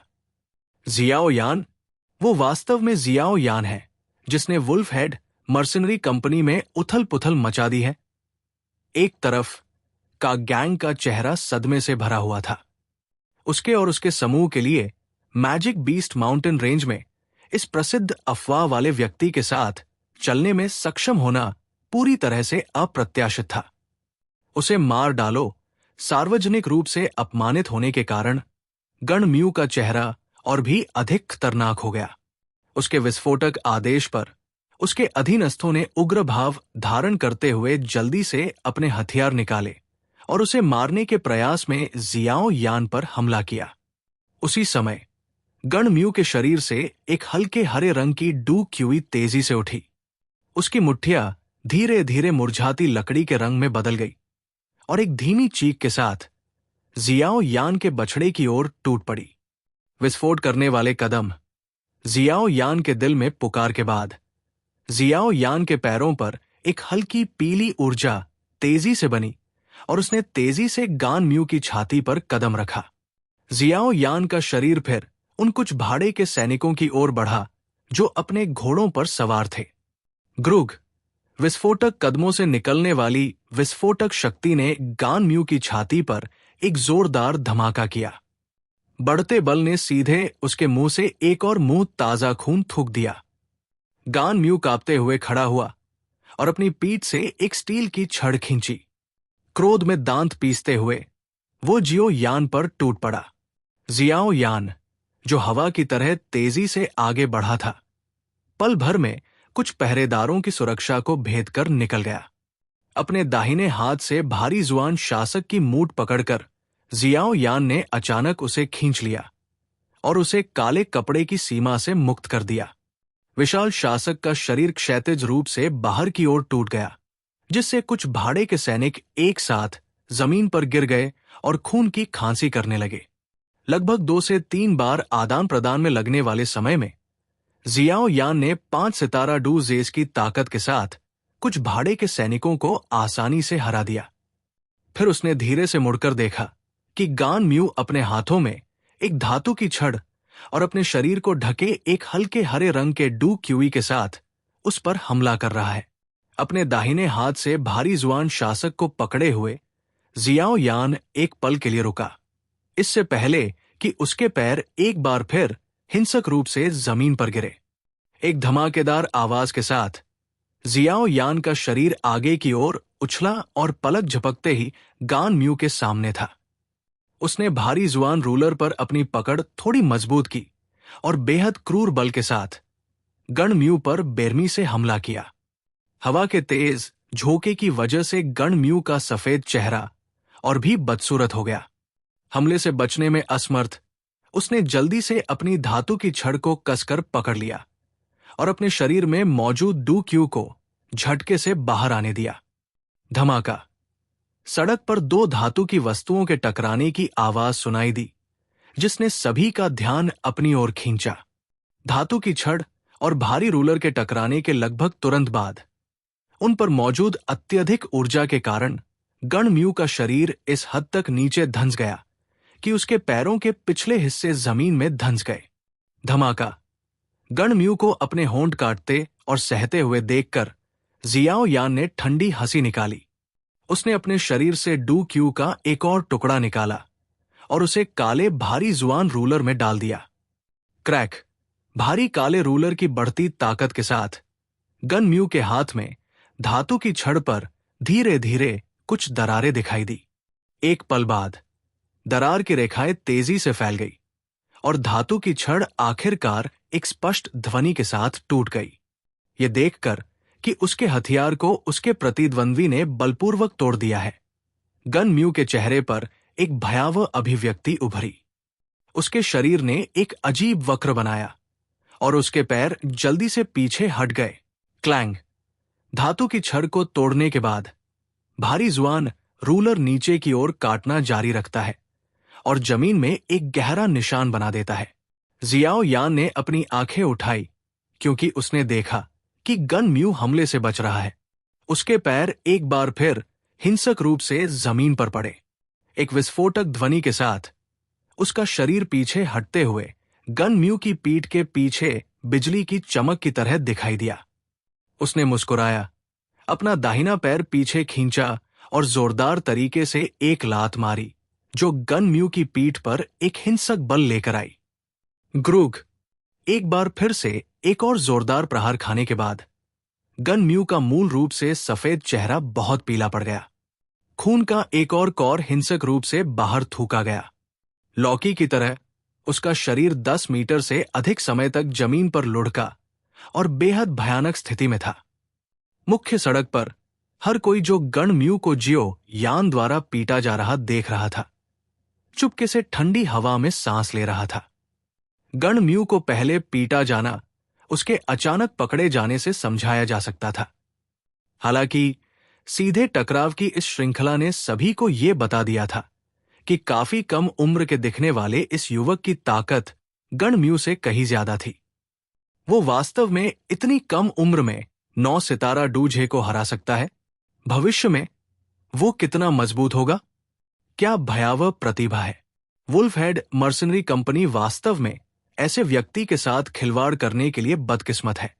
जियाओ यान, वो वास्तव में जियाओ यान है जिसने वुल्फ हेड मर्सनरी कंपनी में उथल पुथल मचा दी है। एक तरफ का गैंग का चेहरा सदमे से भरा हुआ था। उसके और उसके समूह के लिए मैजिक बीस्ट माउंटेन रेंज में इस प्रसिद्ध अफवाह वाले व्यक्ति के साथ चलने में सक्षम होना पूरी तरह से अप्रत्याशित था। उसे मार डालो, सार्वजनिक रूप से अपमानित होने के कारण गण म्यू का चेहरा और भी अधिक खतरनाक हो गया। उसके विस्फोटक आदेश पर उसके अधीनस्थों ने उग्र भाव धारण करते हुए जल्दी से अपने हथियार निकाले और उसे मारने के प्रयास में जियाओ यान पर हमला किया। उसी समय गण म्यू के शरीर से एक हल्के हरे रंग की डूब क्यूई तेजी से उठी। उसकी मुट्ठियां धीरे धीरे मुरझाती लकड़ी के रंग में बदल गई और एक धीमी चीख के साथ जियाओ यान के बछड़े की ओर टूट पड़ी। विस्फोट करने वाले कदम जियाओ यान के दिल में पुकार के बाद जियाओ यान के पैरों पर एक हल्की पीली ऊर्जा तेजी से बनी और उसने तेजी से गान म्यू की छाती पर कदम रखा। जियाओ यान का शरीर फिर उन कुछ भाड़े के सैनिकों की ओर बढ़ा जो अपने घोड़ों पर सवार थे। ग्रुग, विस्फोटक कदमों से निकलने वाली विस्फोटक शक्ति ने गान म्यू की छाती पर एक जोरदार धमाका किया। बढ़ते बल ने सीधे उसके मुंह से एक और मुंह ताजा खून थूक दिया। गान म्यू कांपते हुए खड़ा हुआ और अपनी पीठ से एक स्टील की छड़ खींची। क्रोध में दांत पीसते हुए वो जियो यान पर टूट पड़ा। जियाओ यान, जो हवा की तरह तेजी से आगे बढ़ा था, पल भर में कुछ पहरेदारों की सुरक्षा को भेद कर निकल गया। अपने दाहिने हाथ से भारी जुआन शासक की मूठ पकड़कर जियाओ यान ने अचानक उसे खींच लिया और उसे काले कपड़े की सीमा से मुक्त कर दिया। विशाल शासक का शरीर क्षैतिज रूप से बाहर की ओर टूट गया, जिससे कुछ भाड़े के सैनिक एक साथ जमीन पर गिर गए और खून की खांसी करने लगे। लगभग 2 से 3 बार आदान प्रदान में लगने वाले समय में जियाओ यान ने 5 सितारा डू जेस की ताकत के साथ कुछ भाड़े के सैनिकों को आसानी से हरा दिया। फिर उसने धीरे से मुड़कर देखा कि गान म्यू अपने हाथों में एक धातु की छड़ और अपने शरीर को ढके एक हल्के हरे रंग के डू क्यूई के साथ उस पर हमला कर रहा है। अपने दाहिने हाथ से भारी जुआन शासक को पकड़े हुए जियाओ यान एक पल के लिए रुका, इससे पहले कि उसके पैर एक बार फिर हिंसक रूप से जमीन पर गिरे। एक धमाकेदार आवाज के साथ जियाओ यान का शरीर आगे की ओर उछला और पलक झपकते ही गान म्यू के सामने था। उसने भारी जुआन रूलर पर अपनी पकड़ थोड़ी मजबूत की और बेहद क्रूर बल के साथ गण म्यू पर बेरमी से हमला किया। हवा के तेज झोंके की वजह से गण म्यू का सफेद चेहरा और भी बदसूरत हो गया। हमले से बचने में असमर्थ उसने जल्दी से अपनी धातु की छड़ को कसकर पकड़ लिया और अपने शरीर में मौजूद डू क्यू को झटके से बाहर आने दिया। धमाका। सड़क पर दो धातु की वस्तुओं के टकराने की आवाज सुनाई दी, जिसने सभी का ध्यान अपनी ओर खींचा। धातु की छड़ और भारी रूलर के टकराने के लगभग तुरंत बाद उन पर मौजूद अत्यधिक ऊर्जा के कारण गण म्यू का शरीर इस हद तक नीचे धंस गया कि उसके पैरों के पिछले हिस्से जमीन में धंस गए। धमाका। गण म्यू को अपने होंठ काटते और सहते हुए देखकर जियाओ यान ने ठंडी हंसी निकाली। उसने अपने शरीर से डू क्यू का एक और टुकड़ा निकाला और उसे काले भारी जुआन रूलर में डाल दिया। क्रैक। भारी काले रूलर की बढ़ती ताकत के साथ गन म्यू के हाथ में धातु की छड़ पर धीरे धीरे कुछ दरारें दिखाई दी। एक पल बाद दरार की रेखाएं तेजी से फैल गई और धातु की छड़ आखिरकार एक स्पष्ट ध्वनि के साथ टूट गई। यह देखकर कि उसके हथियार को उसके प्रतिद्वंद्वी ने बलपूर्वक तोड़ दिया है, गन म्यू के चेहरे पर एक भयावह अभिव्यक्ति उभरी। उसके शरीर ने एक अजीब वक्र बनाया और उसके पैर जल्दी से पीछे हट गए। क्लैंग। धातु की छड़ को तोड़ने के बाद भारी जुआन रूलर नीचे की ओर काटना जारी रखता है और जमीन में एक गहरा निशान बना देता है। जियाओ यान ने अपनी आंखें उठाई क्योंकि उसने देखा कि गन म्यू हमले से बच रहा है। उसके पैर एक बार फिर हिंसक रूप से जमीन पर पड़े। एक विस्फोटक ध्वनि के साथ उसका शरीर पीछे हटते हुए गन म्यू की पीठ के पीछे बिजली की चमक की तरह दिखाई दिया। उसने मुस्कुराया, अपना दाहिना पैर पीछे खींचा और जोरदार तरीके से एक लात मारी जो गन म्यू की पीठ पर एक हिंसक बल लेकर आई। ग्रूग। एक बार फिर से एक और जोरदार प्रहार खाने के बाद गन म्यू का मूल रूप से सफेद चेहरा बहुत पीला पड़ गया। खून का एक और कौर हिंसक रूप से बाहर थूका गया। लौकी की तरह उसका शरीर 10 मीटर से अधिक समय तक जमीन पर लुढ़का और बेहद भयानक स्थिति में था। मुख्य सड़क पर हर कोई जो गण म्यू को जियो यान द्वारा पीटा जा रहा देख रहा था, चुपके से ठंडी हवा में सांस ले रहा था। गण म्यू को पहले पीटा जाना उसके अचानक पकड़े जाने से समझाया जा सकता था। हालांकि सीधे टकराव की इस श्रृंखला ने सभी को यह बता दिया था कि काफी कम उम्र के दिखने वाले इस युवक की ताकत गण म्यू से कहीं ज्यादा थी। वो वास्तव में इतनी कम उम्र में 9 सितारा डूझे को हरा सकता है। भविष्य में वो कितना मजबूत होगा। क्या भयावह प्रतिभा है। वुल्फ हेड मर्सनरी कंपनी वास्तव में ऐसे व्यक्ति के साथ खिलवाड़ करने के लिए बदकिस्मत है।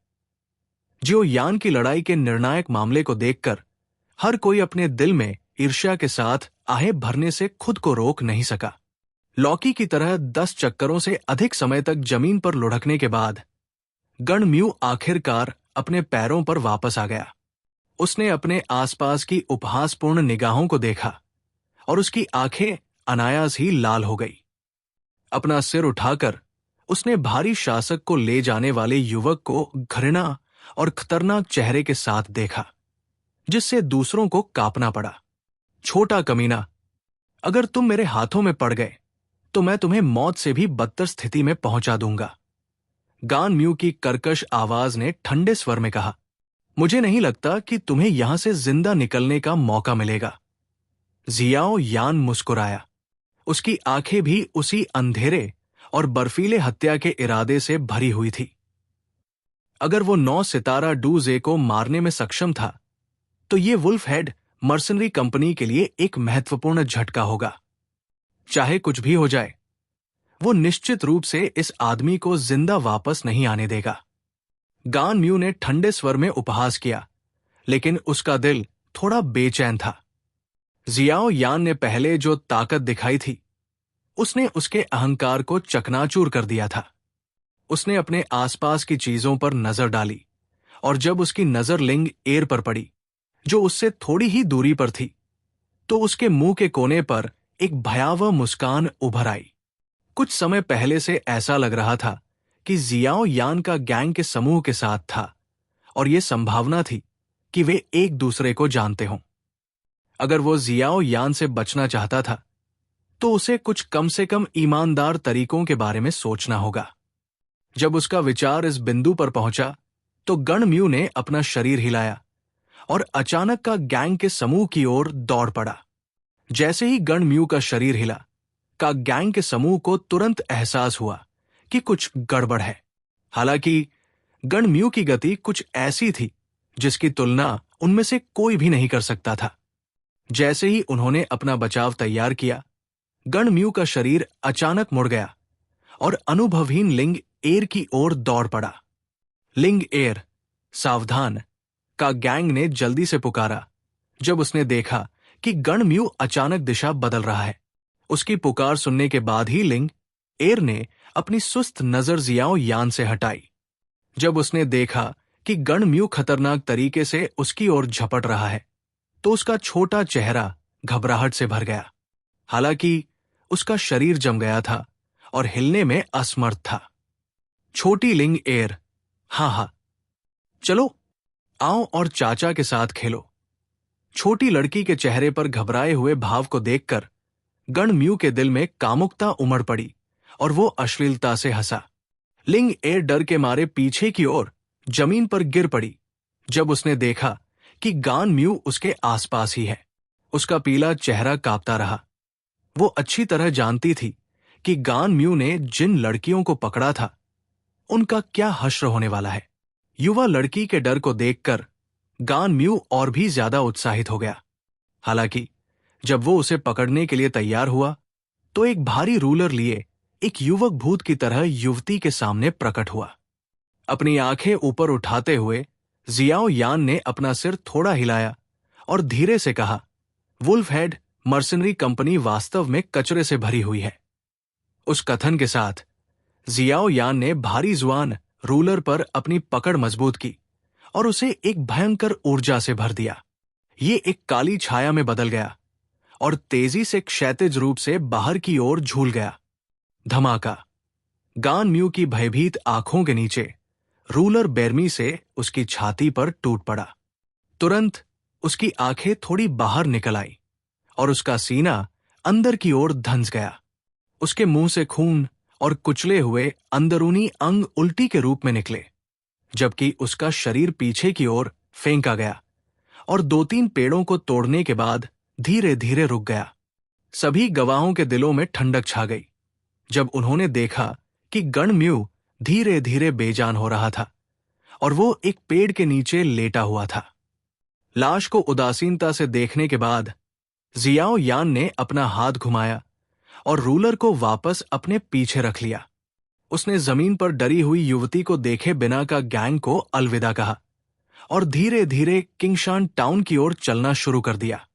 जो यान की लड़ाई के निर्णायक मामले को देखकर हर कोई अपने दिल में ईर्ष्या के साथ आहें भरने से खुद को रोक नहीं सका। लौकी की तरह 10 चक्करों से अधिक समय तक जमीन पर लुढ़कने के बाद गण म्यू आखिरकार अपने पैरों पर वापस आ गया। उसने अपने आसपास की उपहासपूर्ण निगाहों को देखा और उसकी आंखें अनायास ही लाल हो गई। अपना सिर उठाकर उसने भारी शासक को ले जाने वाले युवक को घृणा और खतरनाक चेहरे के साथ देखा, जिससे दूसरों को कांपना पड़ा। छोटा कमीना, अगर तुम मेरे हाथों में पड़ गए तो मैं तुम्हें मौत से भी बदतर स्थिति में पहुंचा दूंगा। गान म्यू की कर्कश आवाज ने ठंडे स्वर में कहा, मुझे नहीं लगता कि तुम्हें यहां से जिंदा निकलने का मौका मिलेगा। जियाओ यान मुस्कुराया। उसकी आंखें भी उसी अंधेरे और बर्फीले हत्या के इरादे से भरी हुई थी। अगर वो 9 सितारा डूजे को मारने में सक्षम था तो ये वुल्फ हेड मर्सनरी कंपनी के लिए एक महत्वपूर्ण झटका होगा। चाहे कुछ भी हो जाए, वो निश्चित रूप से इस आदमी को जिंदा वापस नहीं आने देगा। गान म्यू ने ठंडे स्वर में उपहास किया, लेकिन उसका दिल थोड़ा बेचैन था। जियाओ यान ने पहले जो ताकत दिखाई थी उसने उसके अहंकार को चकनाचूर कर दिया था। उसने अपने आसपास की चीजों पर नजर डाली और जब उसकी नजर लिंग एर पर पड़ी जो उससे थोड़ी ही दूरी पर थी, तो उसके मुंह के कोने पर एक भयावह मुस्कान उभर आई। कुछ समय पहले से ऐसा लग रहा था कि जियाओ यान का गैंग के समूह के साथ था और यह संभावना थी कि वे एक दूसरे को जानते हों। अगर वो जियाओ यान से बचना चाहता था तो उसे कुछ कम से कम ईमानदार तरीकों के बारे में सोचना होगा। जब उसका विचार इस बिंदु पर पहुंचा तो गण म्यू ने अपना शरीर हिलाया और अचानक का गैंग के समूह की ओर दौड़ पड़ा। जैसे ही गण म्यू का शरीर हिला का गैंग के समूह को तुरंत एहसास हुआ कि कुछ गड़बड़ है। हालांकि गण म्यू की गति कुछ ऐसी थी जिसकी तुलना उनमें से कोई भी नहीं कर सकता था। जैसे ही उन्होंने अपना बचाव तैयार किया, गण म्यू का शरीर अचानक मुड़ गया और अनुभवहीन लिंग एर की ओर दौड़ पड़ा। लिंग एर, सावधान, का गैंग ने जल्दी से पुकारा जब उसने देखा कि गण म्यू अचानक दिशा बदल रहा है। उसकी पुकार सुनने के बाद ही लिंग एर ने अपनी सुस्त नजर जियाओ यान से हटाई। जब उसने देखा कि गण म्यू खतरनाक तरीके से उसकी ओर झपट रहा है तो उसका छोटा चेहरा घबराहट से भर गया। हालांकि उसका शरीर जम गया था और हिलने में असमर्थ था। छोटी लिंग एर, हाँ, चलो आओ और चाचा के साथ खेलो। छोटी लड़की के चेहरे पर घबराए हुए भाव को देखकर गण म्यू के दिल में कामुकता उमड़ पड़ी और वो अश्लीलता से हंसा। लिंग एर डर के मारे पीछे की ओर जमीन पर गिर पड़ी जब उसने देखा कि गान म्यू उसके आसपास ही है। उसका पीला चेहरा कांपता रहा। वो अच्छी तरह जानती थी कि गान म्यू ने जिन लड़कियों को पकड़ा था उनका क्या हश्र होने वाला है। युवा लड़की के डर को देखकर गान म्यू और भी ज्यादा उत्साहित हो गया। हालांकि जब वो उसे पकड़ने के लिए तैयार हुआ तो एक भारी रूलर लिए एक युवक भूत की तरह युवती के सामने प्रकट हुआ। अपनी आंखें ऊपर उठाते हुए जियाओ यान ने अपना सिर थोड़ा हिलाया और धीरे से कहा, वुल्फ हेड मर्सनरी कंपनी वास्तव में कचरे से भरी हुई है। उस कथन के साथ जियाओ यान ने भारी जुआन रूलर पर अपनी पकड़ मजबूत की और उसे एक भयंकर ऊर्जा से भर दिया। ये एक काली छाया में बदल गया और तेजी से क्षैतिज रूप से बाहर की ओर झूल गया। धमाका! गान म्यू की भयभीत आंखों के नीचे रूलर बेरमी से उसकी छाती पर टूट पड़ा। तुरंत उसकी आंखें थोड़ी बाहर निकल आई और उसका सीना अंदर की ओर धंस गया। उसके मुंह से खून और कुचले हुए अंदरूनी अंग उल्टी के रूप में निकले, जबकि उसका शरीर पीछे की ओर फेंका गया और 2-3 पेड़ों को तोड़ने के बाद धीरे धीरे रुक गया। सभी गवाहों के दिलों में ठंडक छा गई जब उन्होंने देखा कि गण म्यू धीरे धीरे बेजान हो रहा था और वो एक पेड़ के नीचे लेटा हुआ था। लाश को उदासीनता से देखने के बाद जियाओ यान ने अपना हाथ घुमाया और रूलर को वापस अपने पीछे रख लिया। उसने जमीन पर डरी हुई युवती को देखे बिना का गैंग को अलविदा कहा और धीरे धीरे किंगशान टाउन की ओर चलना शुरू कर दिया।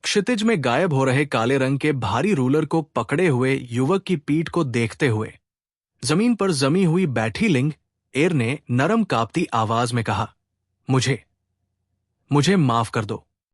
क्षितिज में गायब हो रहे काले रंग के भारी रूलर को पकड़े हुए युवक की पीठ को देखते हुए जमीन पर जमी हुई बैठी लिंग एर ने नरम कांपती आवाज में कहा, मुझे माफ कर दो।